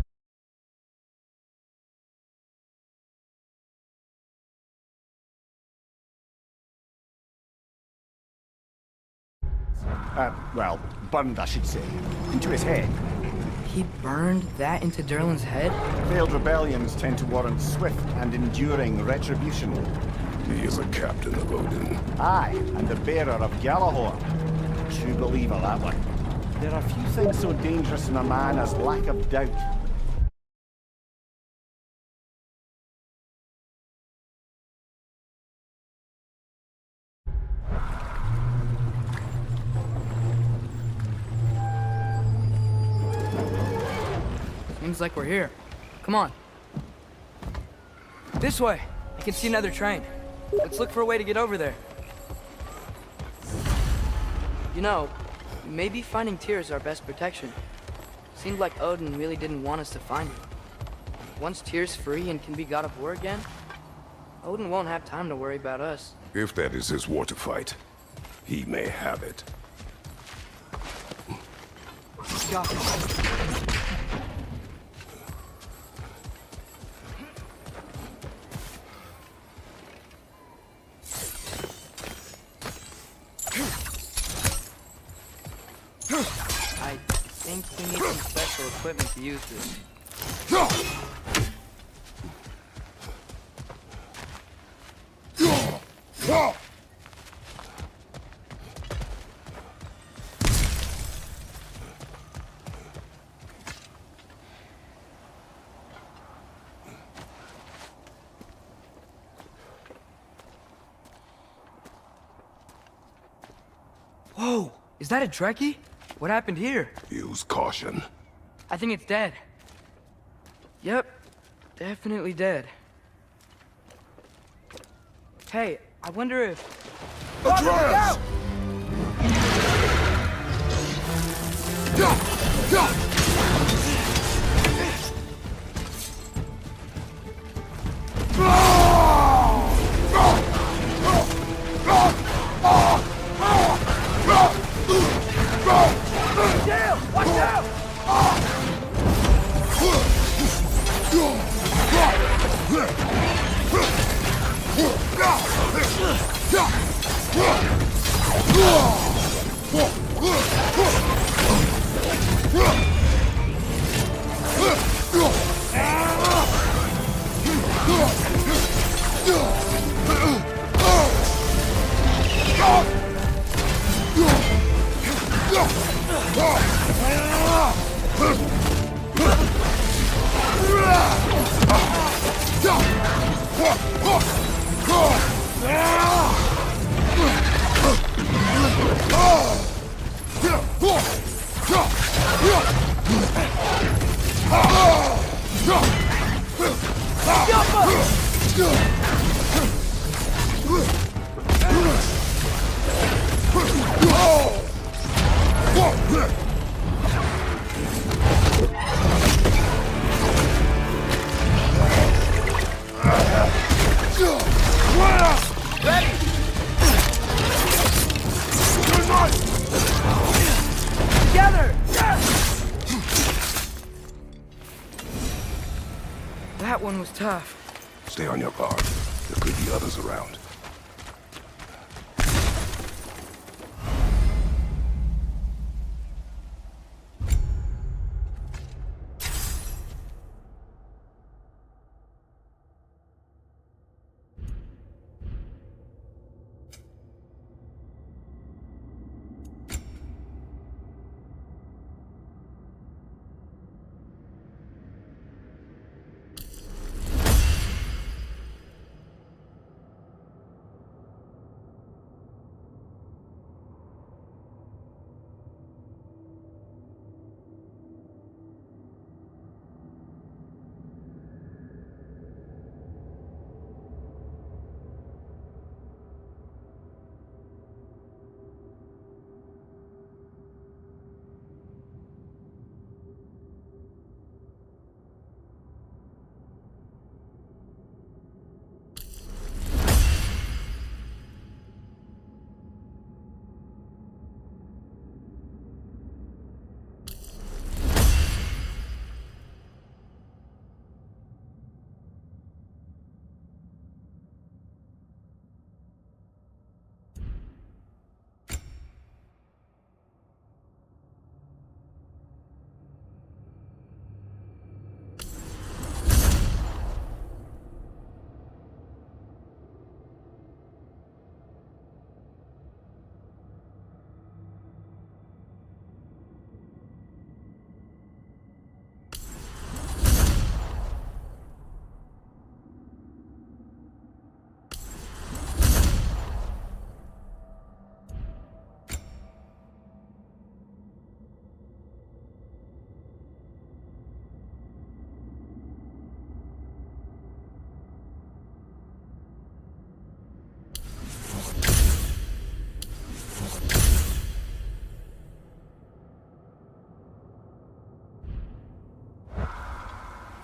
Well, burned, I should say, into his head. He burned that into Derlin's head? Failed rebellions tend to warrant swift and enduring retribution. He is a captain of Odin. Aye, and the bearer of Galahorn. True believer, that one. There are few things so dangerous in a man as lack of doubt. Seems like we're here. Come on. This way. I can see another train. Let's look for a way to get over there. You know, maybe finding Tyr is our best protection. Seemed like Odin really didn't want us to find him. Once Tyr's free and can be god of war again, Odin won't have time to worry about us. If that is his war to fight, he may have it. Got it. I think we need some special equipment to use this. Whoa! Is that a Trekkie? What happened here? Use caution. I think it's dead. Yep, definitely dead. Hey, I wonder if... Atreus! Watch out! That one was tough. Stay on your guard. There could be others around.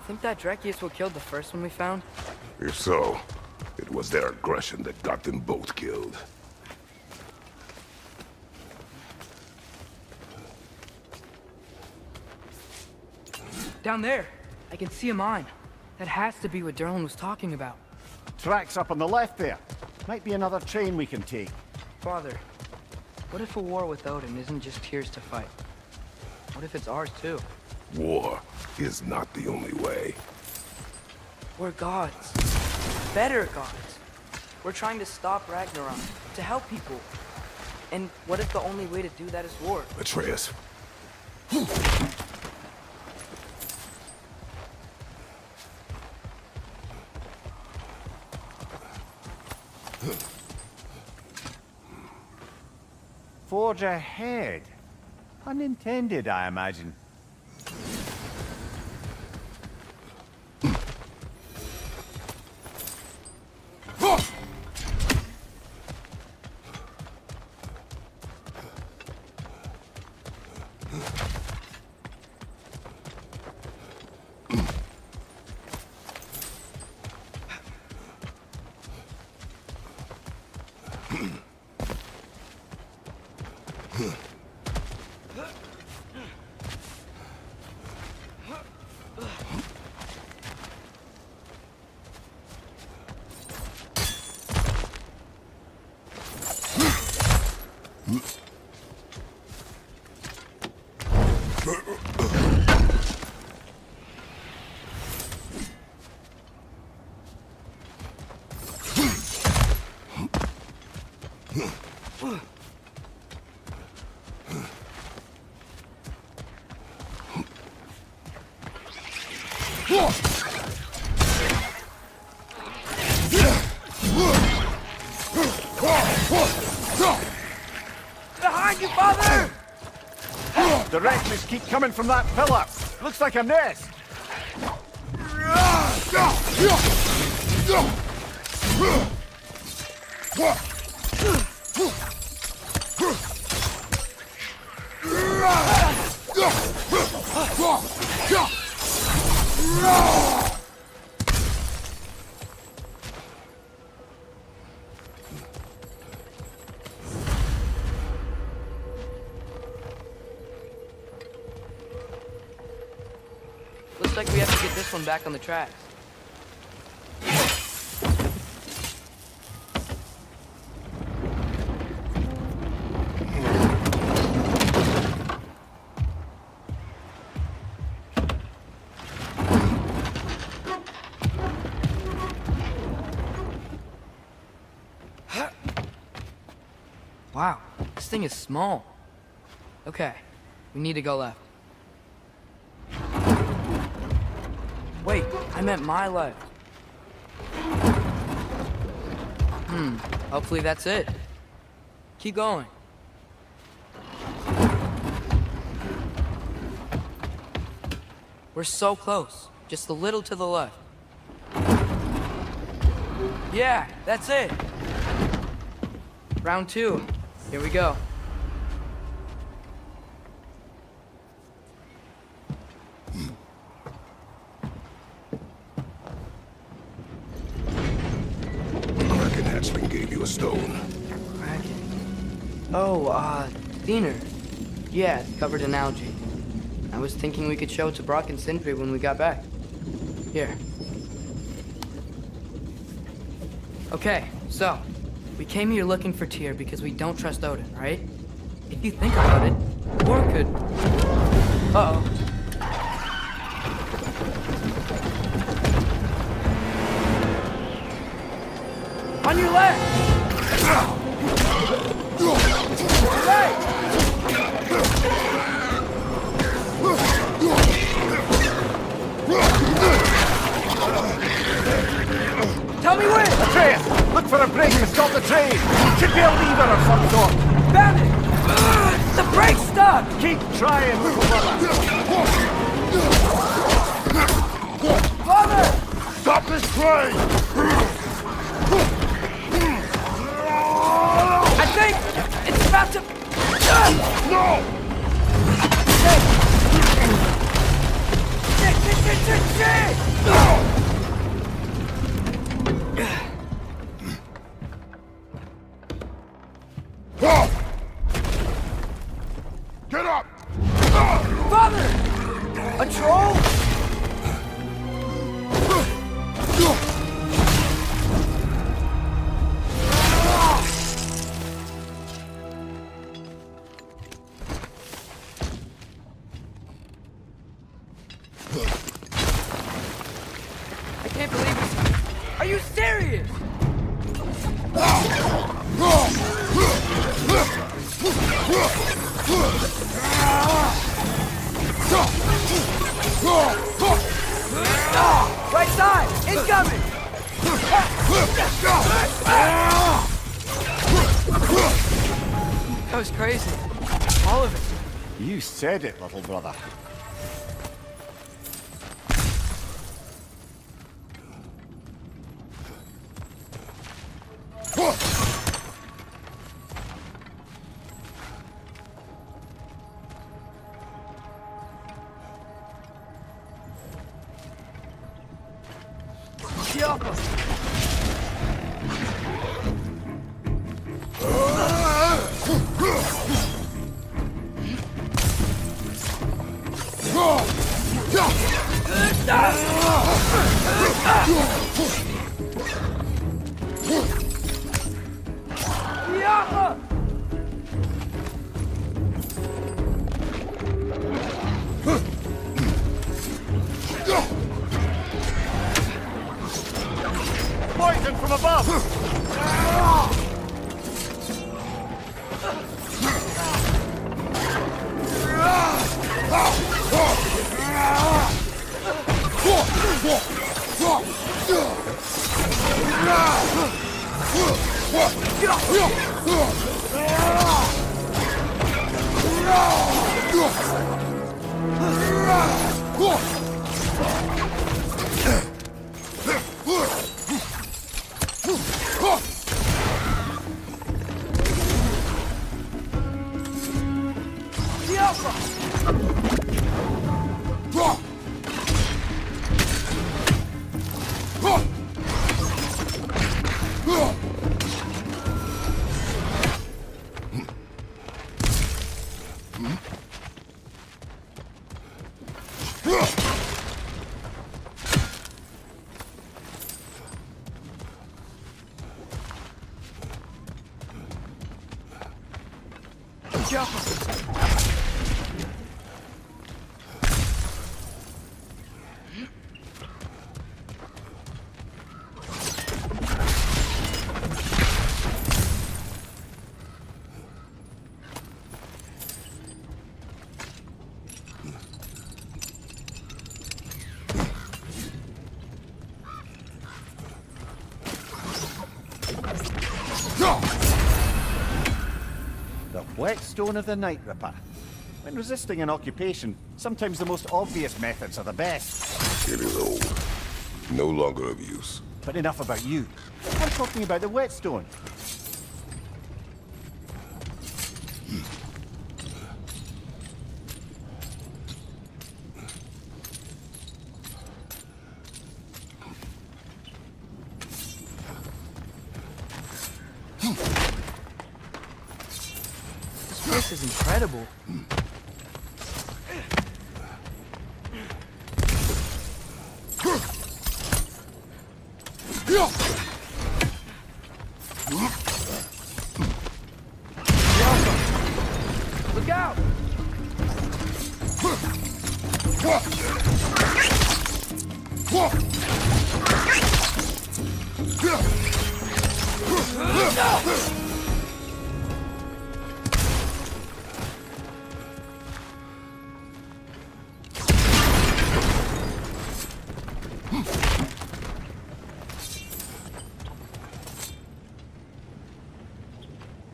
Think that Dreki is what killed the first one we found? If so, it was their aggression that got them both killed. Down there, I can see a mine. That has to be what Derlin was talking about. Tracks up on the left there. Might be another train we can take. Father, what if a war with Odin isn't just Tyr's to fight? What if it's ours too? War is not the only way. We're gods. Better gods. We're trying to stop Ragnarok, to help people. And what if the only way to do that is war? Atreus. Forge ahead. Unintended, I imagine. Behind you, Father! The wreckers keep coming from that pillar. Looks like a nest. Looks like we have to get this one back on the tracks. Wow, this thing is small. Okay, we need to go left. Wait, I meant my left. Hopefully that's it. Keep going. We're so close. Just a little to the left. Yeah, that's it. Round 2. Here we go. Kraken hatchling gave you a stone. Kraken. Oh, Diener. Yeah, covered in algae. I was thinking we could show it to Brock and Sindri when we got back. Here. Okay, so, we came here looking for Tyr because we don't trust Odin, right? If you think about it, war could... Uh-oh. On your left! Right! Tell me when! Atreus, look for a break to stop the train. Should be a lever of some sort. Found it! The brake's stuck! Keep trying, little brother. Father! Stop this train! I think it's about to... No! Shit! Get up! Father! A troll? I can't believe it. Are you serious? Right side! Incoming! That was crazy. All of it. You said it, little brother. Poison from above! The whetstone of the Night Ripper. When resisting an occupation, sometimes the most obvious methods are the best. It is old. No longer of use. But enough about you. I'm talking about the whetstone. This is incredible. Look out!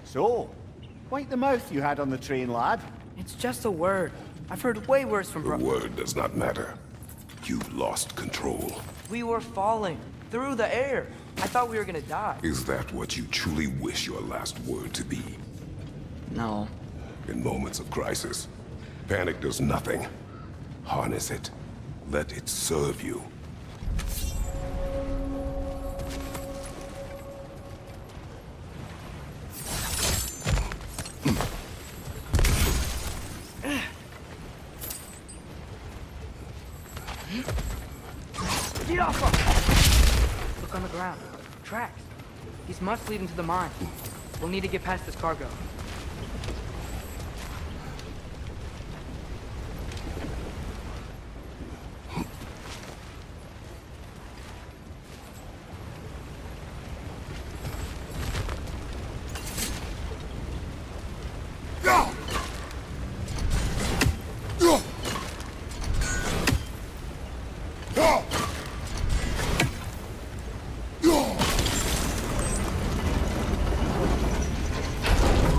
So, wipe the mouth you had on the train, lad. It's just a word. I've heard way worse from The word does not matter. You lost control. We were falling through the air. I thought we were gonna die. Is that what you truly wish your last word to be? No. In moments of crisis, panic does nothing. Harness it, Let it serve you. Get off him! Look on the ground. Tracks. These must lead into the mine. We'll need to get past this cargo.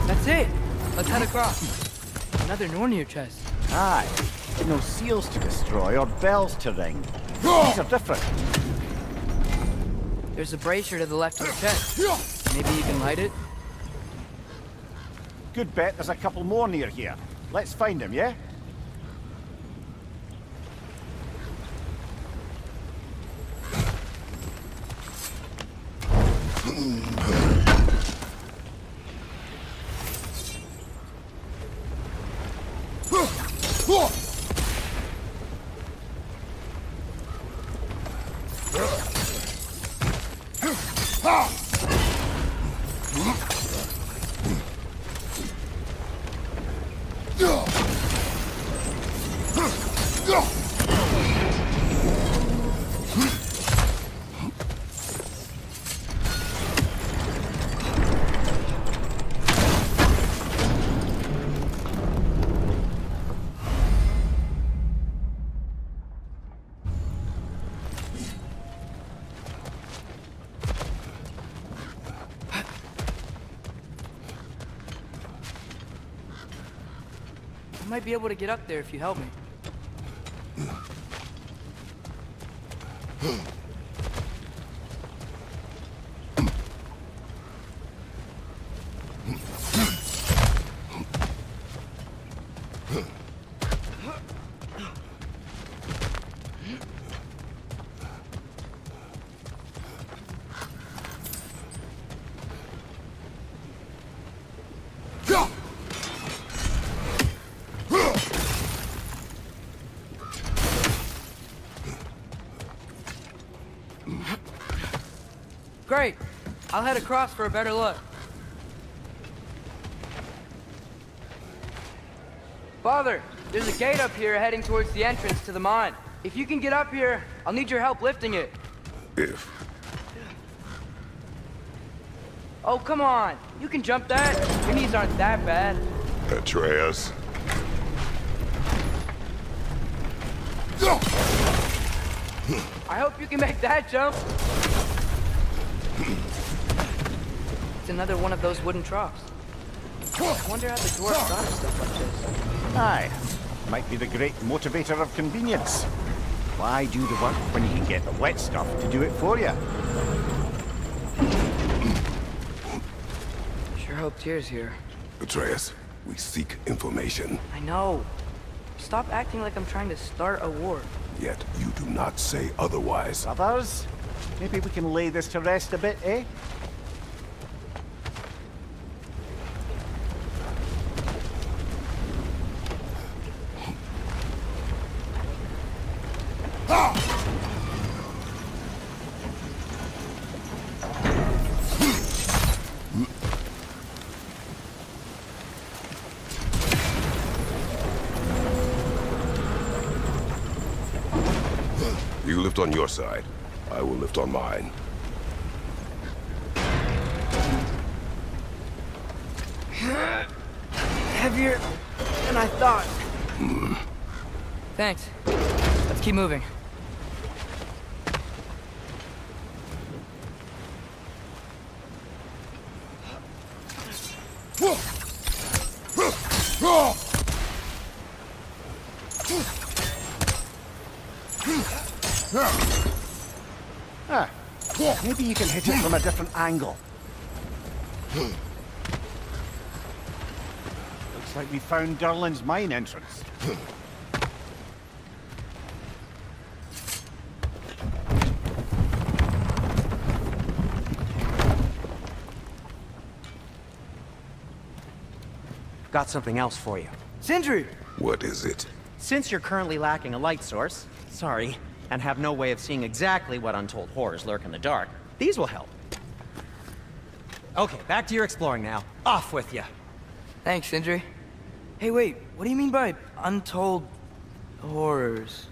That's it! Let's head across. Another Nornir chest. Aye. No seals to destroy or bells to ring. These are different. There's a brazier to the left of the chest. Maybe you can light it? Good bet there's a couple more near here. Let's find them, yeah? I might be able to get up there if you help me. Great. I'll head across for a better look. Father, there's a gate up here heading towards the entrance to the mine. If you can get up here, I'll need your help lifting it. If. Oh, come on. You can jump that. Your knees aren't that bad. Atreus. I hope you can make that jump. It's another one of those wooden troughs. I wonder how the dwarves thought of stuff like this. Aye. Might be the great motivator of convenience. Why do the work when you can get the wet stuff to do it for you? Sure hope Tyr's here. Atreus, we seek information. I know. Stop acting like I'm trying to start a war. Yet you do not say otherwise. Others? Maybe we can lay this to rest a bit, eh? You lift on your side. I will lift on mine. Heavier than I thought. Thanks. Let's keep moving. Ah, maybe you can hit it from a different angle. Looks like we found Durlin's mine entrance. got something else for you. Sindri! What is it? Since you're currently lacking a light source, sorry, and have no way of seeing exactly what untold horrors lurk in the dark, these will help. Okay, back to your exploring now. Off with you. Thanks, Sindri. Hey, wait, what do you mean by untold horrors?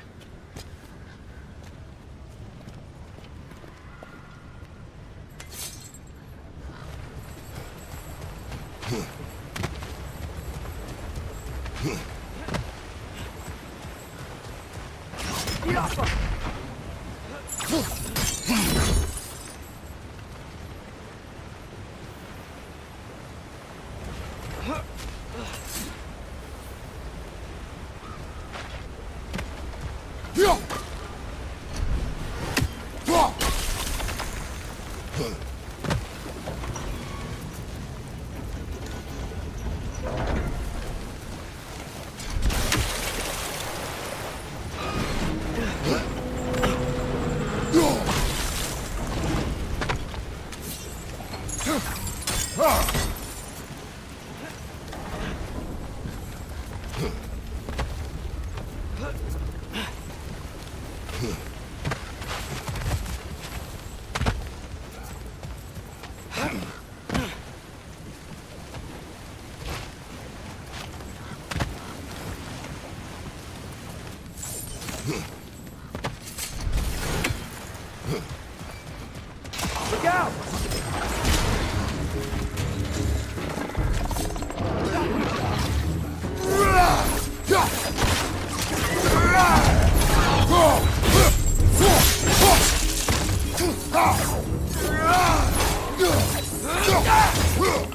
Look out!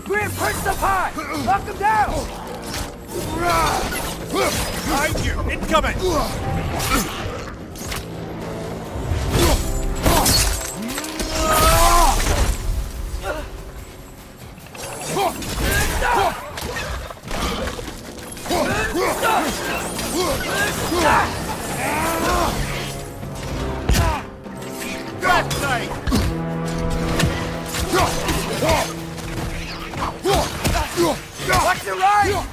Grim, perch up high! Knock him down! Behind you! Incoming! That night! Watch your right!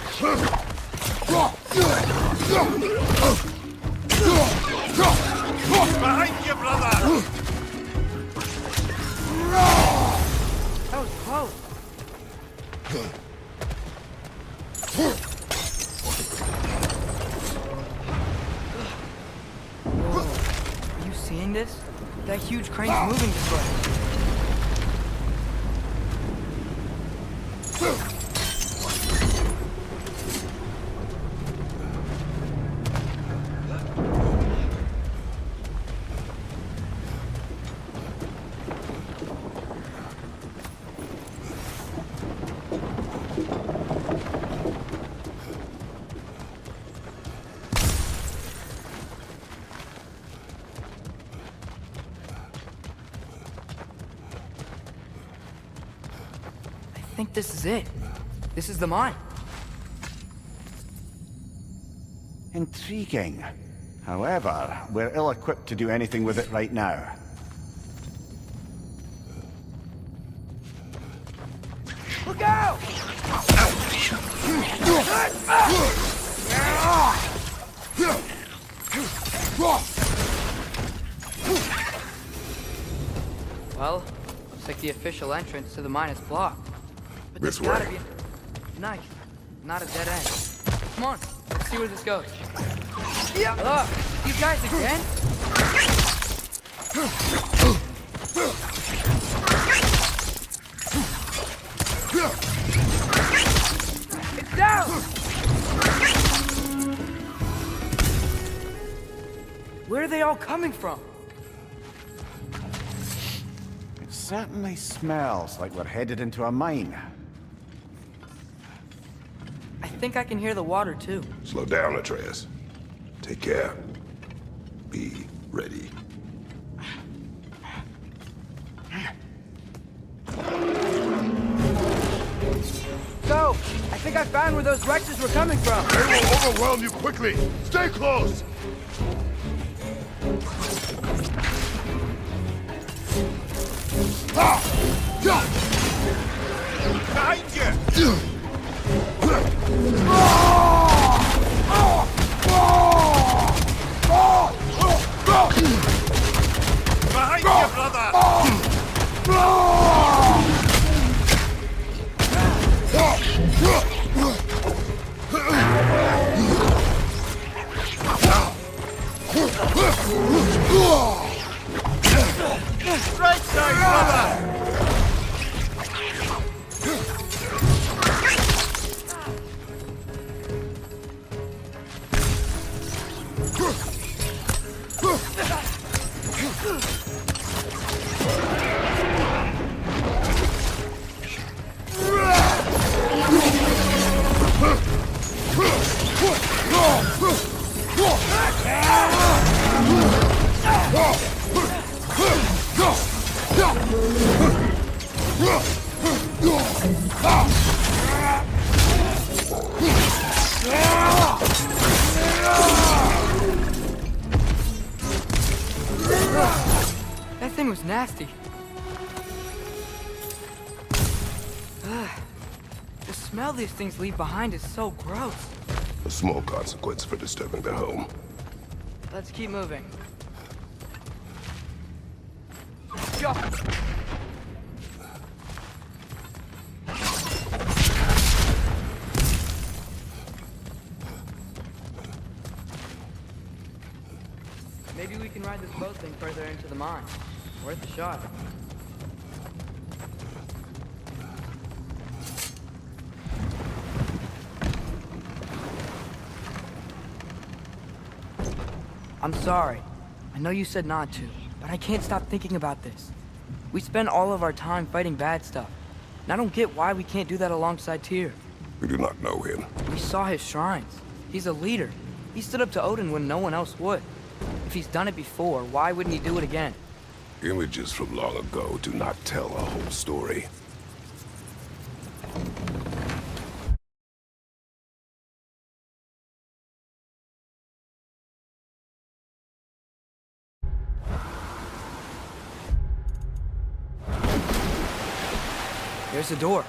Behind you, brother! That was close. Whoa. Are you seeing this? That huge crane's moving this way. I think this is it. This is the mine. Intriguing. However, we're ill-equipped to do anything with it right now. Look out! Well, looks like the official entrance to the mine is blocked. But This there's gotta way. be nice, not a dead end. Come on, let's see where this goes. Look, these guys again? It's down! Where are they all coming from? It certainly smells like we're headed into a mine. I think I can hear the water too. Slow down, Atreus. Take care. Be ready. Go! I think I found where those wretches were coming from. They will overwhelm you quickly. Stay close. Behind you! nasty. Ugh. The smell these things leave behind is so gross. A small consequence for disturbing their home. Let's keep moving. Go! Maybe we can ride this boat thing further into the mine. Worth a shot. I'm sorry. I know you said not to, but I can't stop thinking about this. We spend all of our time fighting bad stuff, and I don't get why we can't do that alongside Tyr. We do not know him. We saw his shrines. He's a leader. He stood up to Odin when no one else would. If he's done it before, why wouldn't he do it again? Images from long ago do not tell a whole story. There's a door.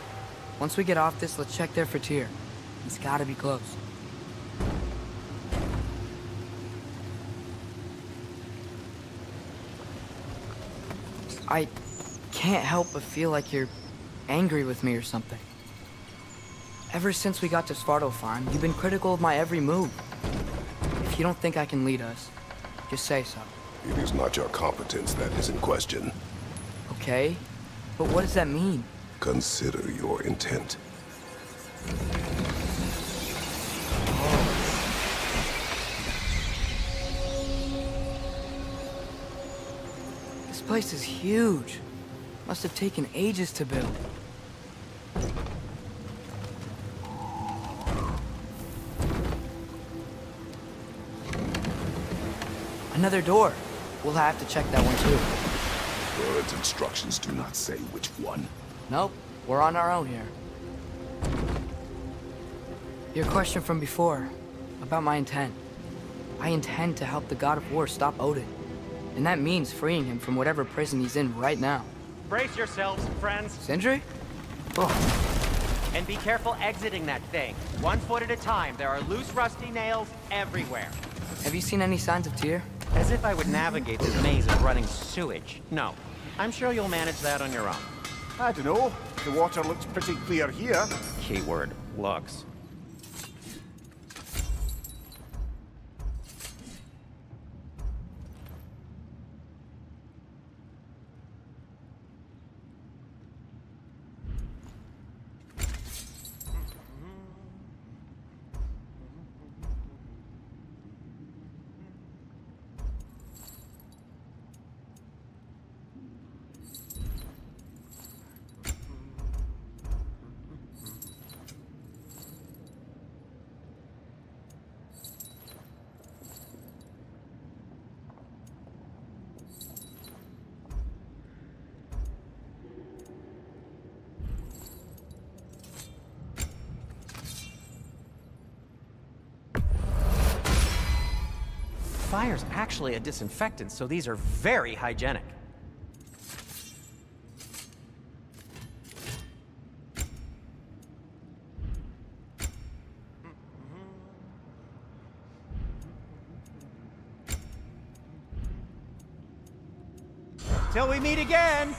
Once we get off this, let's check there for Tyr. He's gotta be close. I can't help but feel like you're angry with me or something. Ever since we got to Svartalfheim, you've been critical of my every move. If you don't think I can lead us, just say so. It is not your competence that is in question. Okay? But what does that mean? Consider your intent. This place is huge. Must have taken ages to build. Another door. We'll have to check that one too. Bird's instructions do not say which one. Nope, we're on our own here. Your question from before, about my intent. I intend to help the God of War stop Odin. And that means freeing him from whatever prison he's in right now. Brace yourselves, friends, Sindri? Oh, and be careful exiting that thing. 1 foot at a time. There are loose, rusty nails everywhere. have you seen any signs of Tyr? As if I would navigate this maze of running sewage. No. I'm sure you'll manage that on your own. I don't know. The water looks pretty clear here. Keyword, looks. Fire's actually a disinfectant, so these are very hygienic. Till we meet again!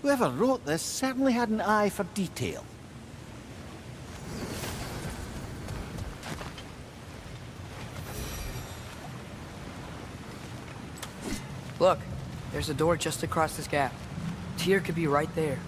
Whoever wrote this certainly had an eye for detail. Look, there's a door just across this gap. Tyr could be right there.